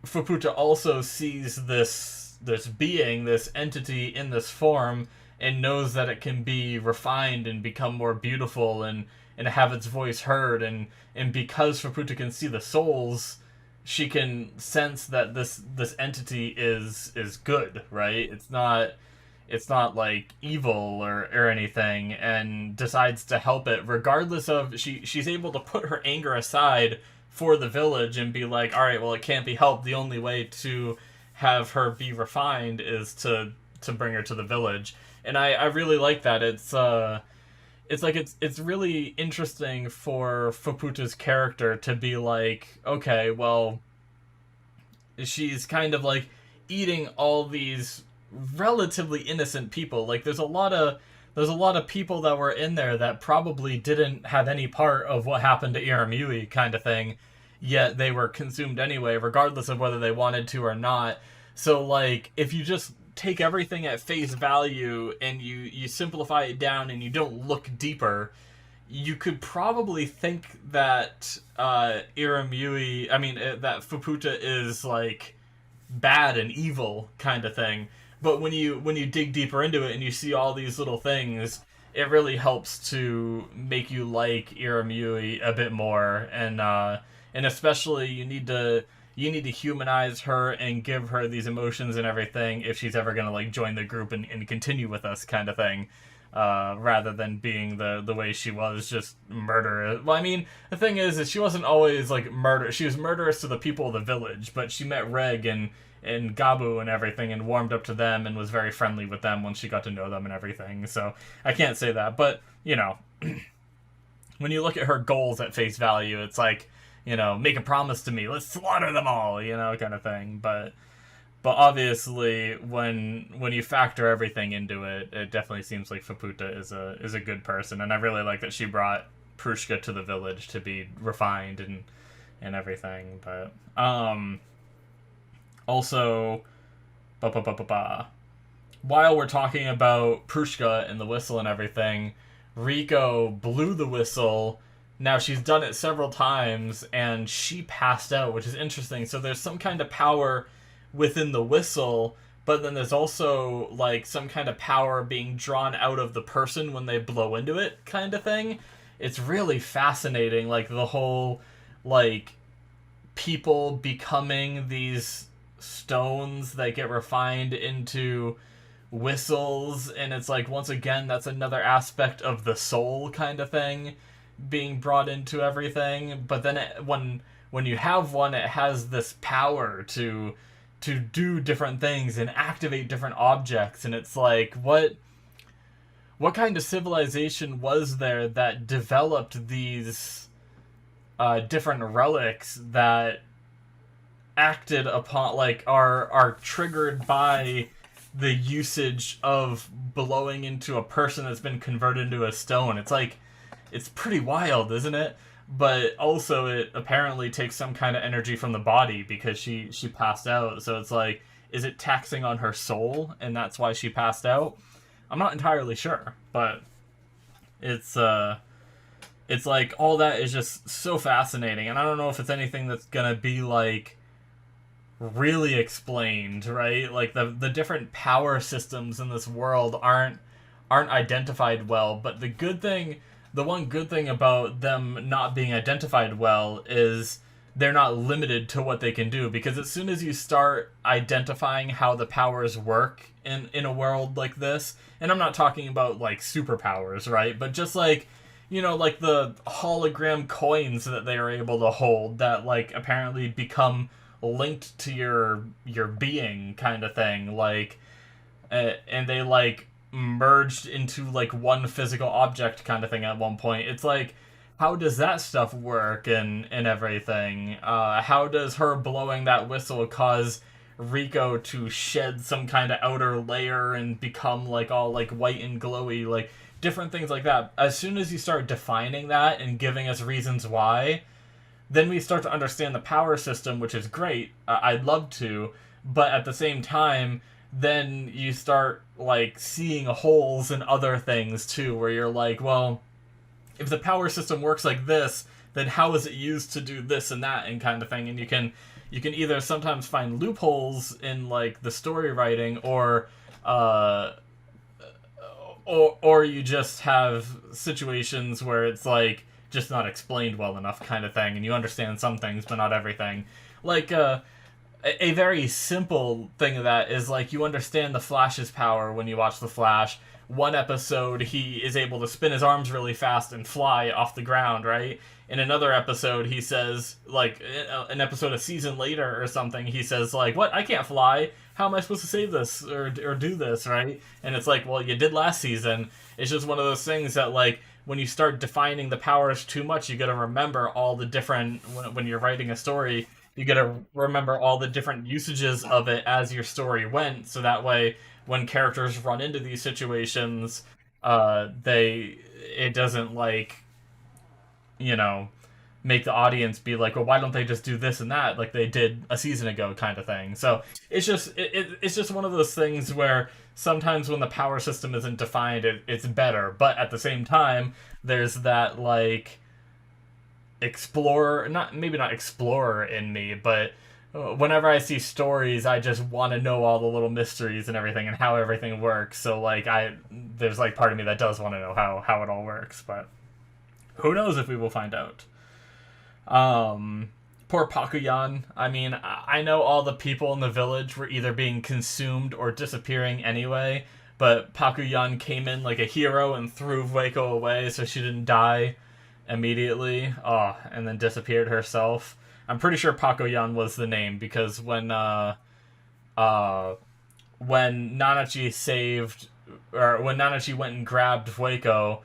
Fuputa also sees this being, this entity in this form, and knows that it can be refined and become more beautiful and have its voice heard, and because Fuputa can see the souls, she can sense that this entity is good, right? It's not like evil or anything, and decides to help it regardless of she's able to put her anger aside for the village and be like, all right, well, it can't be helped. The only way to have her be refined is to bring her to the village. And I really like that. It's really interesting for Fuputa's character to be like, okay, well, she's kind of like eating all these relatively innocent people. Like there's a lot of people that were in there that probably didn't have any part of what happened to Iramui, kind of thing, yet they were consumed anyway, regardless of whether they wanted to or not. So like if you just take everything at face value and you simplify it down and you don't look deeper, you could probably think that that Fuputa is like bad and evil, kind of thing. But when you dig deeper into it and you see all these little things, it really helps to make you like Iramui a bit more, and especially you need to humanize her and give her these emotions and everything if she's ever gonna like join the group and continue with us, kind of thing. Rather than being the way she was, just murderous. Well, I mean, the thing is she wasn't always like murder. She was murderous to the people of the village, but she met Reg and Gabu and everything, and warmed up to them and was very friendly with them when she got to know them and everything. So I can't say that, but when you look at her goals at face value, it's like, make a promise to me, let's slaughter them all, kind of thing. But obviously, when you factor everything into it, it definitely seems like Fuputa is a good person, and I really like that she brought Prushka to the village to be refined and everything. But also, while we're talking about Prushka and the whistle and everything, Riko blew the whistle. Now she's done it several times, and she passed out, which is interesting. So there's some kind of power within the whistle, but then there's also like some kind of power being drawn out of the person when they blow into it, kind of thing. It's really fascinating, like the whole like people becoming these stones that get refined into whistles, and it's like, once again, that's another aspect of the soul, kind of thing, being brought into everything. But then when you have one, it has this power to do different things and activate different objects, and it's like, what kind of civilization was there that developed these different relics that acted upon, like, are triggered by the usage of blowing into a person that's been converted into a stone? It's like, it's pretty wild, isn't it? But also, it apparently takes some kind of energy from the body because she passed out. So it's like, is it taxing on her soul, and that's why she passed out? I'm not entirely sure, but it's like, all that is just so fascinating, and I don't know if it's anything that's gonna be like really explained, right? Like the different power systems in this world aren't identified well, but the one good thing about them not being identified well is they're not limited to what they can do, because as soon as you start identifying how the powers work in a world like this, and I'm not talking about like superpowers, right? But just like, like the hologram coins that they are able to hold that like apparently become linked to your being, kind of thing, like, and they like merged into like one physical object, kind of thing, at one point. It's like, how does that stuff work and everything? How does her blowing that whistle cause Rico to shed some kind of outer layer and become like all like white and glowy, like different things like that. As soon as you start defining that and giving us reasons why, then we start to understand the power system, which is great. I'd love to, but at the same time, then you start like seeing holes in other things too, where you're like, well, if the power system works like this, then how is it used to do this and that and kind of thing? And you can either sometimes find loopholes in like the story writing, uh, or you just have situations where it's like just not explained well enough kind of thing, and you understand some things but not everything. Like a very simple thing of that is like you understand the Flash's power when you watch the Flash. One episode he is able to spin his arms really fast and fly off the ground, right? In another episode he says, like an episode a season later or something, he says like, what, I can't fly, how am I supposed to save this or do this, right? And it's like, well, you did last season. It's just one of those things that like when you start defining the powers too much, you got to remember all the different, when you're writing a story, you got to remember all the different usages of it as your story went, so that way when characters run into these situations, it doesn't like, you know, make the audience be like, well, why don't they just do this and that like they did a season ago kind of thing. So it's just it's just one of those things where sometimes when the power system isn't defined, it's better, but at the same time there's that like explorer, not explorer in me, but whenever I see stories, I just want to know all the little mysteries and everything and how everything works. So like there's like part of me that does want to know how it all works, but who knows if we will find out. Poor Pakuyan. I mean, I know all the people in the village were either being consumed or disappearing anyway, but Pakuyan came in like a hero and threw Vueko away so she didn't die immediately. Oh, and then disappeared herself. I'm pretty sure Pakuyan was the name, because when Nanachi saved, or when Nanachi went and grabbed Vueko,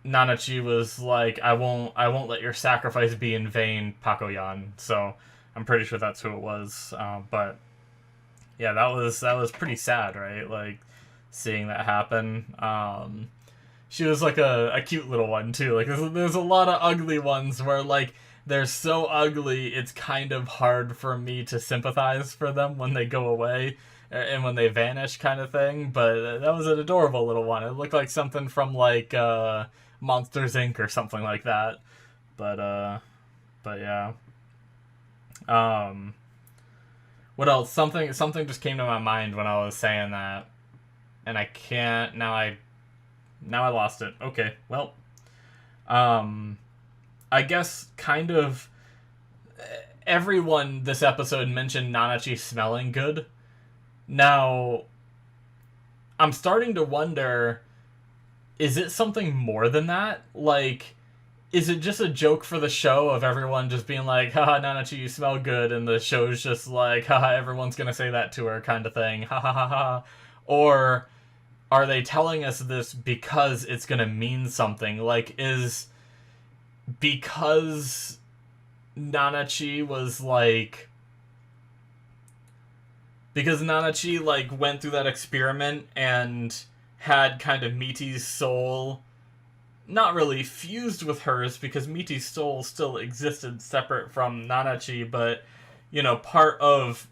Nanachi was like, I won't let your sacrifice be in vain, Pakuyan. So I'm pretty sure that's who it was. But yeah, that was pretty sad, right? Like seeing that happen. She was like a cute little one too. Like there's a lot of ugly ones where like they're so ugly it's kind of hard for me to sympathize for them when they go away and when they vanish kind of thing. But that was an adorable little one. It looked like something from like Monsters Inc. or something like that. But yeah. What else? Something just came to my mind when I was saying that, and I can't now. I lost it. Okay, well, I guess kind of everyone this episode mentioned Nanachi smelling good. Now, I'm starting to wonder, is it something more than that? Like, is it just a joke for the show of everyone just being like, haha, Nanachi, you smell good, and the show's just like, haha, everyone's gonna say that to her kind of thing, ha ha ha ha? Or are they telling us this because it's gonna mean something? Like, is because Nanachi was like, because Nanachi like went through that experiment and had kind of Miti's soul not really fused with hers, because Miti's soul still existed separate from Nanachi, but you know, part of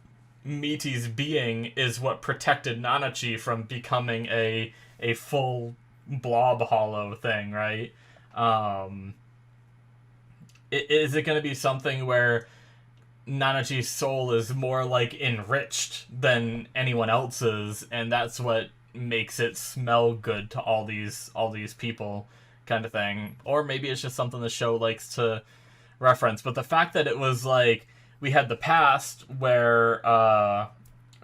Miti's being is what protected Nanachi from becoming a full blob hollow thing, right? Is it going to be something where Nanachi's soul is more like enriched than anyone else's, and that's what makes it smell good to all these people kind of thing? Or maybe it's just something the show likes to reference. But the fact that it was like we had the past where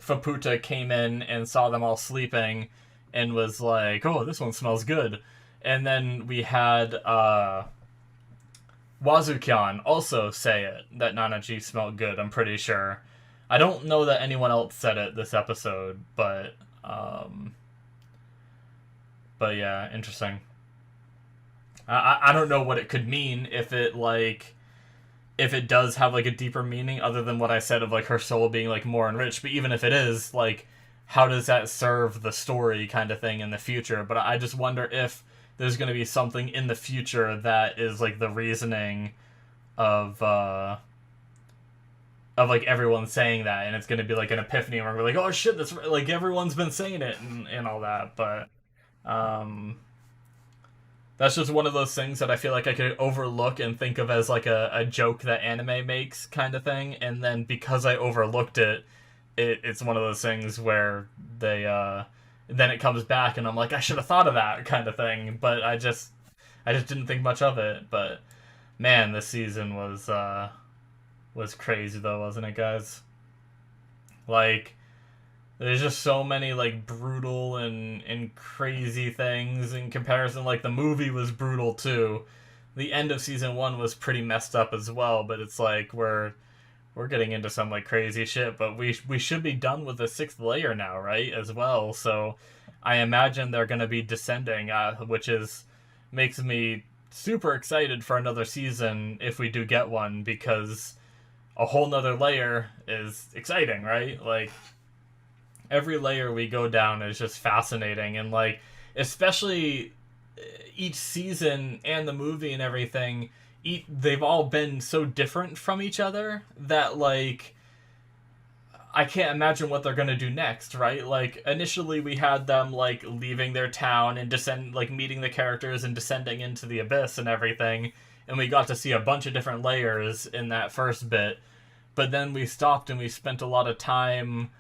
Faputa came in and saw them all sleeping and was like, oh, this one smells good, and then we had Wazukyan also say it, that Nanachi smelled good, I'm pretty sure. I don't know that anyone else said it this episode, but yeah, interesting. I don't know what it could mean, if it like if it does have like a deeper meaning other than what I said of like her soul being like more enriched. But even if it is, like, how does that serve the story kind of thing in the future? But I just wonder if there's going to be something in the future that is like the reasoning of like everyone saying that, and it's going to be like an epiphany where we're like, oh shit, that's like everyone's been saying it and all that. But um that's just one of those things that I feel like I could overlook and think of as like a joke that anime makes kind of thing. And then because I overlooked it, it's one of those things where they then it comes back and I'm like, I should have thought of that kind of thing. But I just didn't think much of it. But man, this season was crazy though, wasn't it, guys? Like, there's just so many like brutal and crazy things in comparison. Like, the movie was brutal too. The end of season one was pretty messed up as well, but it's like we're getting into some like crazy shit. But we should be done with the sixth layer now, right? As well. So I imagine they're gonna be descending, which is makes me super excited for another season if we do get one, because a whole nother layer is exciting, right? Like, every layer we go down is just fascinating, and like, especially each season and the movie and everything, they've all been so different from each other that like I can't imagine what they're gonna do next, right? Like, initially we had them like leaving their town and like meeting the characters and descending into the abyss and everything, and we got to see a bunch of different layers in that first bit. But then we stopped and we spent a lot of time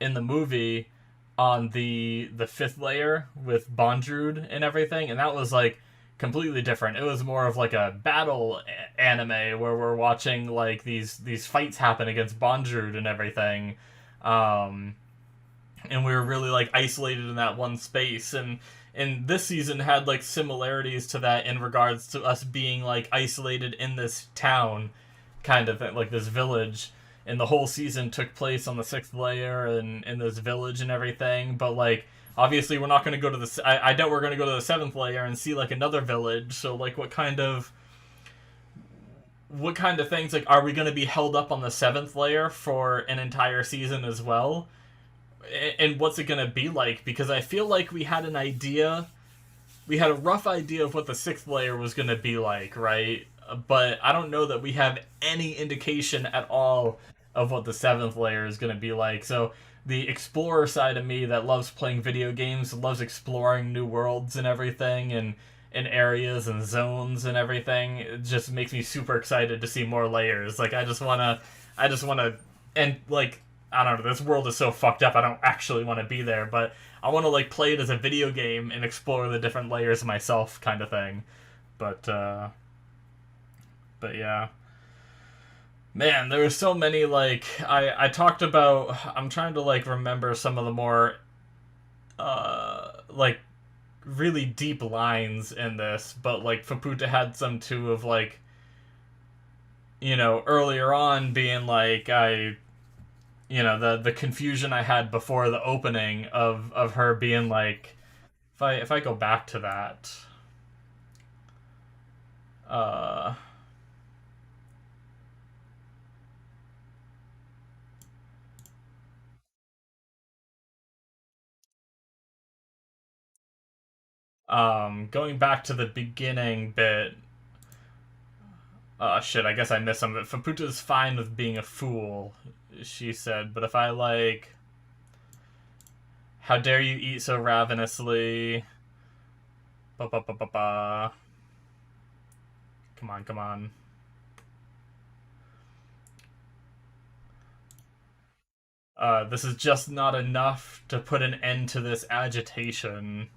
in the movie on the fifth layer with Bondrewd and everything, and that was like completely different. It was more of like a battle anime where we're watching like these fights happen against Bondrewd and everything, and we were really like isolated in that one space. And this season had like similarities to that in regards to us being like isolated in this town, kind of like this village, and the whole season took place on the sixth layer and in this village and everything. But like, obviously we're not going to go to the I doubt we're going to go to the seventh layer and see like another village. So like, what kind of things, like, are we going to be held up on the seventh layer for an entire season as well? And what's it going to be like? Because I feel like we had a rough idea of what the sixth layer was going to be like, right? But I don't know that we have any indication at all of what the seventh layer is going to be like. So the explorer side of me that loves playing video games, loves exploring new worlds and everything, and areas and zones and everything, it just makes me super excited to see more layers. Like, I just wanna, and like, I don't know, this world is so fucked up, I don't actually want to be there, but I want to like play it as a video game and explore the different layers myself, kind of thing. But yeah, man, there were so many, like, I talked about, I'm trying to like remember some of the more like really deep lines in this, but like Faputa had some too, of like, earlier on being like, the confusion I had before the opening of her being like, if I go back to that, uh going back to the beginning bit. Shit, I guess I missed some of it. Faputa's fine with being a fool, she said, but if I like, how dare you eat so ravenously? Ba ba ba ba ba. Come on, come on. This is just not enough to put an end to this agitation.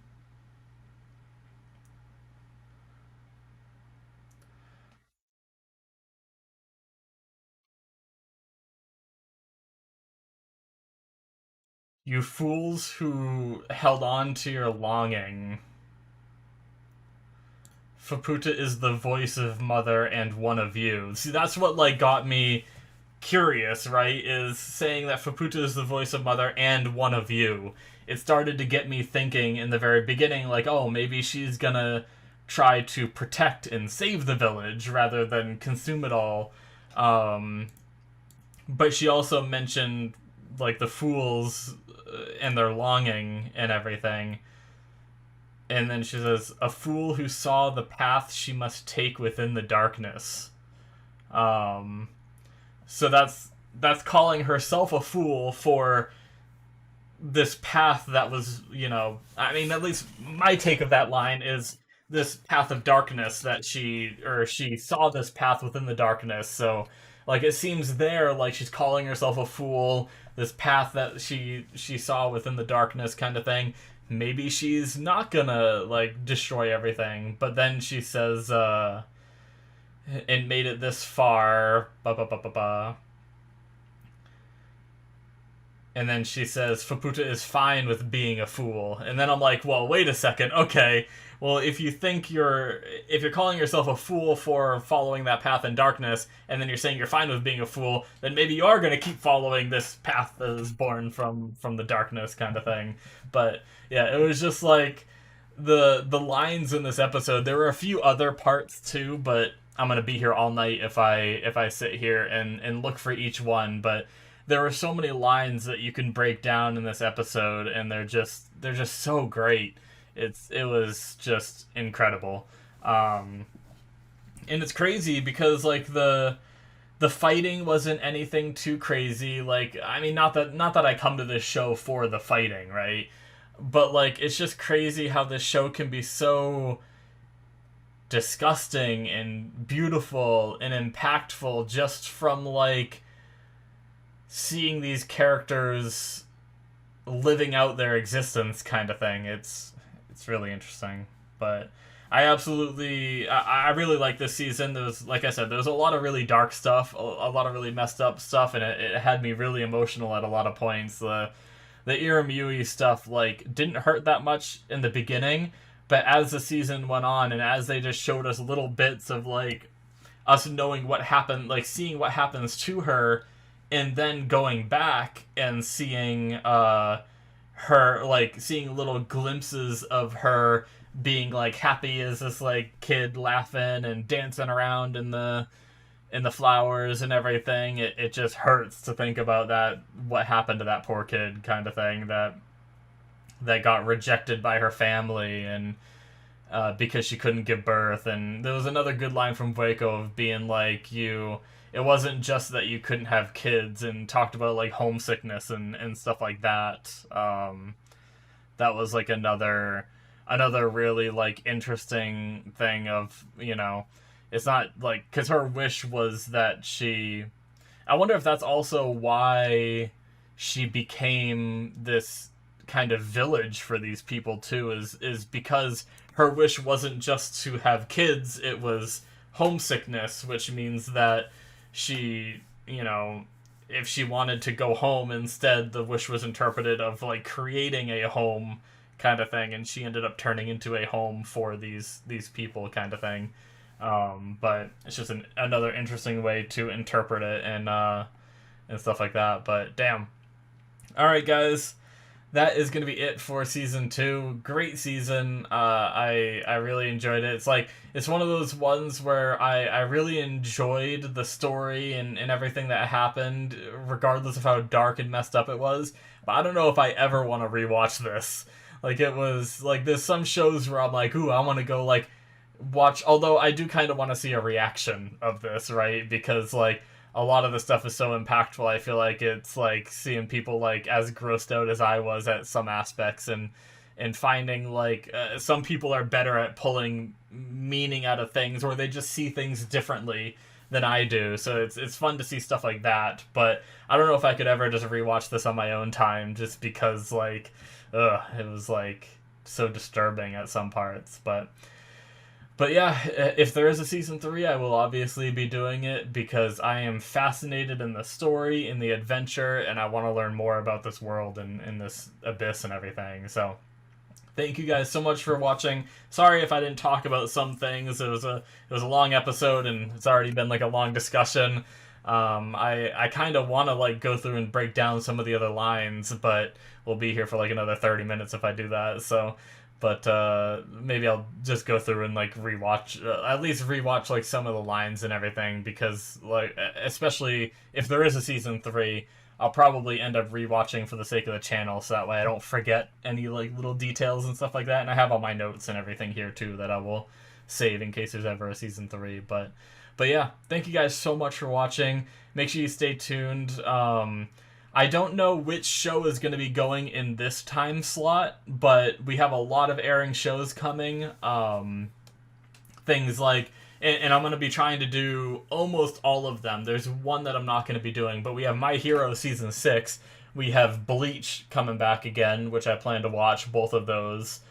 You fools who held on to your longing. Faputa is the voice of mother and one of you. See, that's what like got me curious, right? Is saying that Faputa is the voice of mother and one of you. It started to get me thinking in the very beginning, like, oh, maybe she's gonna try to protect and save the village rather than consume it all. But she also mentioned like the fools and their longing and everything. And then she says, "A fool who saw the path she must take within the darkness." Um, so that's calling herself a fool for this path that was, I mean, at least my take of that line is this path of darkness that she saw this path within the darkness. So, like, it seems there like she's calling herself a fool. This path that she saw within the darkness, kind of thing. Maybe she's not gonna like destroy everything, but then she says, "And made it this far." Ba ba ba ba ba. And then she says, "Faputa is fine with being a fool." And then I'm like, well, wait a second. Okay, well, if you're calling yourself a fool for following that path in darkness, and then you're saying you're fine with being a fool, then maybe you are going to keep following this path that is born from the darkness, kind of thing. But yeah, it was just like the lines in this episode. There were a few other parts too, but I'm gonna be here all night if I sit here and look for each one. But there were so many lines that you can break down in this episode, and they're just so great. It was just incredible, and it's crazy because like the fighting wasn't anything too crazy. Like, I mean, not that I come to this show for the fighting, right? But like, it's just crazy how this show can be so disgusting and beautiful and impactful just from like seeing these characters living out their existence, kind of thing. It's really interesting. But I really like this season. There was, like I said, there was a lot of really dark stuff, a lot of really messed up stuff, and it had me really emotional at a lot of points. The Iramui stuff like didn't hurt that much in the beginning, but as the season went on and as they just showed us little bits of like us knowing what happened, like seeing what happens to her, and then going back and seeing her, like seeing little glimpses of her being like happy as this like kid, laughing and dancing around in the flowers and everything. It just hurts to think about that, what happened to that poor kid, kind of thing, that got rejected by her family and because she couldn't give birth. And there was another good line from Vueko of being like, it wasn't just that you couldn't have kids, and talked about like homesickness and stuff like that. That was like another really like interesting thing of, it's not like, because her wish was that I wonder if that's also why she became this kind of village for these people too, is because her wish wasn't just to have kids, it was homesickness, which means that she, if she wanted to go home instead, the wish was interpreted of like creating a home, kind of thing, and she ended up turning into a home for these people, kind of thing. But it's just another interesting way to interpret it and stuff like that. But damn. All right, guys, that is going to be it for season 2. Great season. I really enjoyed it. It's like, it's one of those ones where I really enjoyed the story and everything that happened, regardless of how dark and messed up it was. But I don't know if I ever want to rewatch this. Like, it was like, there's some shows where I'm like, ooh, I want to go like watch, although I do kind of want to see a reaction of this, right? Because like a lot of the stuff is so impactful. I feel like it's like seeing people like as grossed out as I was at some aspects, and finding like some people are better at pulling meaning out of things, or they just see things differently than I do. So it's fun to see stuff like that. But I don't know if I could ever just rewatch this on my own time, just because like, it was like so disturbing at some parts. But yeah, if there is a season 3, I will obviously be doing it, because I am fascinated in the story, in the adventure, and I want to learn more about this world and this abyss and everything. So thank you guys so much for watching. Sorry if I didn't talk about some things. It was a long episode, and it's already been like a long discussion. I kind of want to like go through and break down some of the other lines, but we'll be here for like another 30 minutes if I do that. So, But maybe I'll just go through and like rewatch, at least rewatch like some of the lines and everything, because like especially if there is a season 3, I'll probably end up rewatching for the sake of the channel, so that way I don't forget any like little details and stuff like that. And I have all my notes and everything here too that I will save in case there's ever a season 3. But yeah, thank you guys so much for watching. Make sure you stay tuned. I don't know which show is going to be going in this time slot, but we have a lot of airing shows coming. Things like, and I'm going to be trying to do almost all of them. There's one that I'm not going to be doing, but we have My Hero Season 6. We have Bleach coming back again, which I plan to watch, both of those.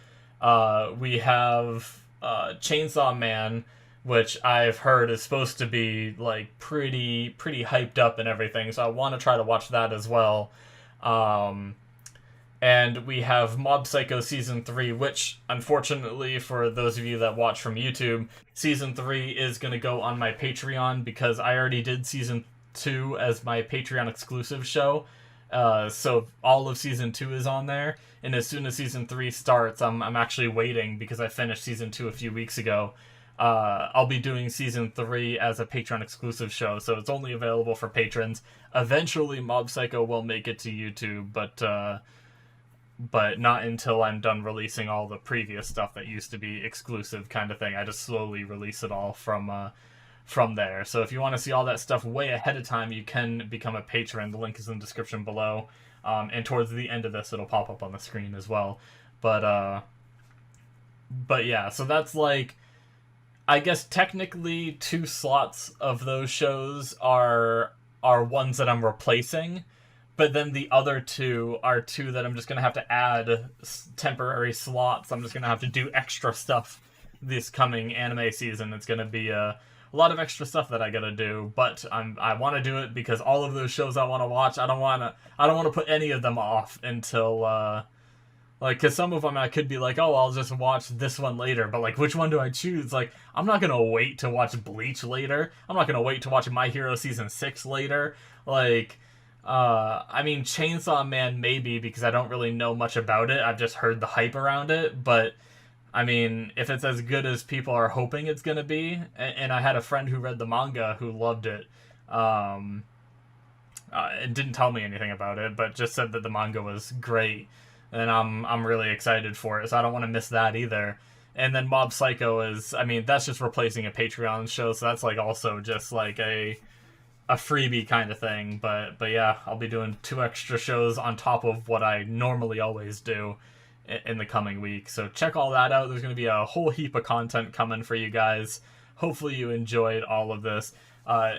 We have Chainsaw Man, which I've heard is supposed to be like pretty hyped up and everything, so I want to try to watch that as well. And we have Mob Psycho Season 3, which, unfortunately, for those of you that watch from YouTube, Season 3 is going to go on my Patreon, because I already did Season 2 as my Patreon exclusive show. So all of Season 2 is on there, and as soon as Season 3 starts, I'm actually waiting, because I finished Season 2 a few weeks ago. I'll be doing Season 3 as a Patreon exclusive show, so it's only available for patrons. Eventually, Mob Psycho will make it to YouTube, but not until I'm done releasing all the previous stuff that used to be exclusive kind of thing. I just slowly release it all from there. So if you want to see all that stuff way ahead of time, you can become a patron. The link is in the description below. And towards the end of this, it'll pop up on the screen as well. But yeah, so that's like, I guess technically 2 slots of those shows are ones that I'm replacing, but then the other 2 are 2 that I'm just gonna have to add temporary slots. I'm just gonna have to do extra stuff this coming anime season. It's gonna be a lot of extra stuff that I gotta do, but I want to do it because all of those shows I want to watch. I don't want to put any of them off until like, because some of them I could be like, oh, I'll just watch this one later. But, like, which one do I choose? Like, I'm not going to wait to watch Bleach later. I'm not going to wait to watch My Hero Season 6 later. Like, I mean, Chainsaw Man maybe, because I don't really know much about it. I've just heard the hype around it. But, I mean, if it's as good as people are hoping it's going to be, and I had a friend who read the manga who loved it, it didn't tell me anything about it, but just said that the manga was great. And I'm really excited for it, so I don't want to miss that either. And then Mob Psycho is, I mean, that's just replacing a Patreon show, so that's like also just like a freebie kind of thing. But yeah, I'll be doing 2 extra shows on top of what I normally always do in the coming week. So check all that out. There's going to be a whole heap of content coming for you guys. Hopefully you enjoyed all of this.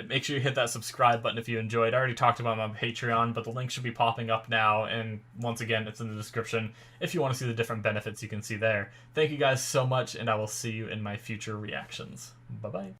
Make sure you hit that subscribe button if you enjoyed. I already talked about my Patreon, but the link should be popping up now, and once again, it's in the description if you want to see the different benefits you can see there. Thank you guys so much, and I will see you in my future reactions. Bye-bye.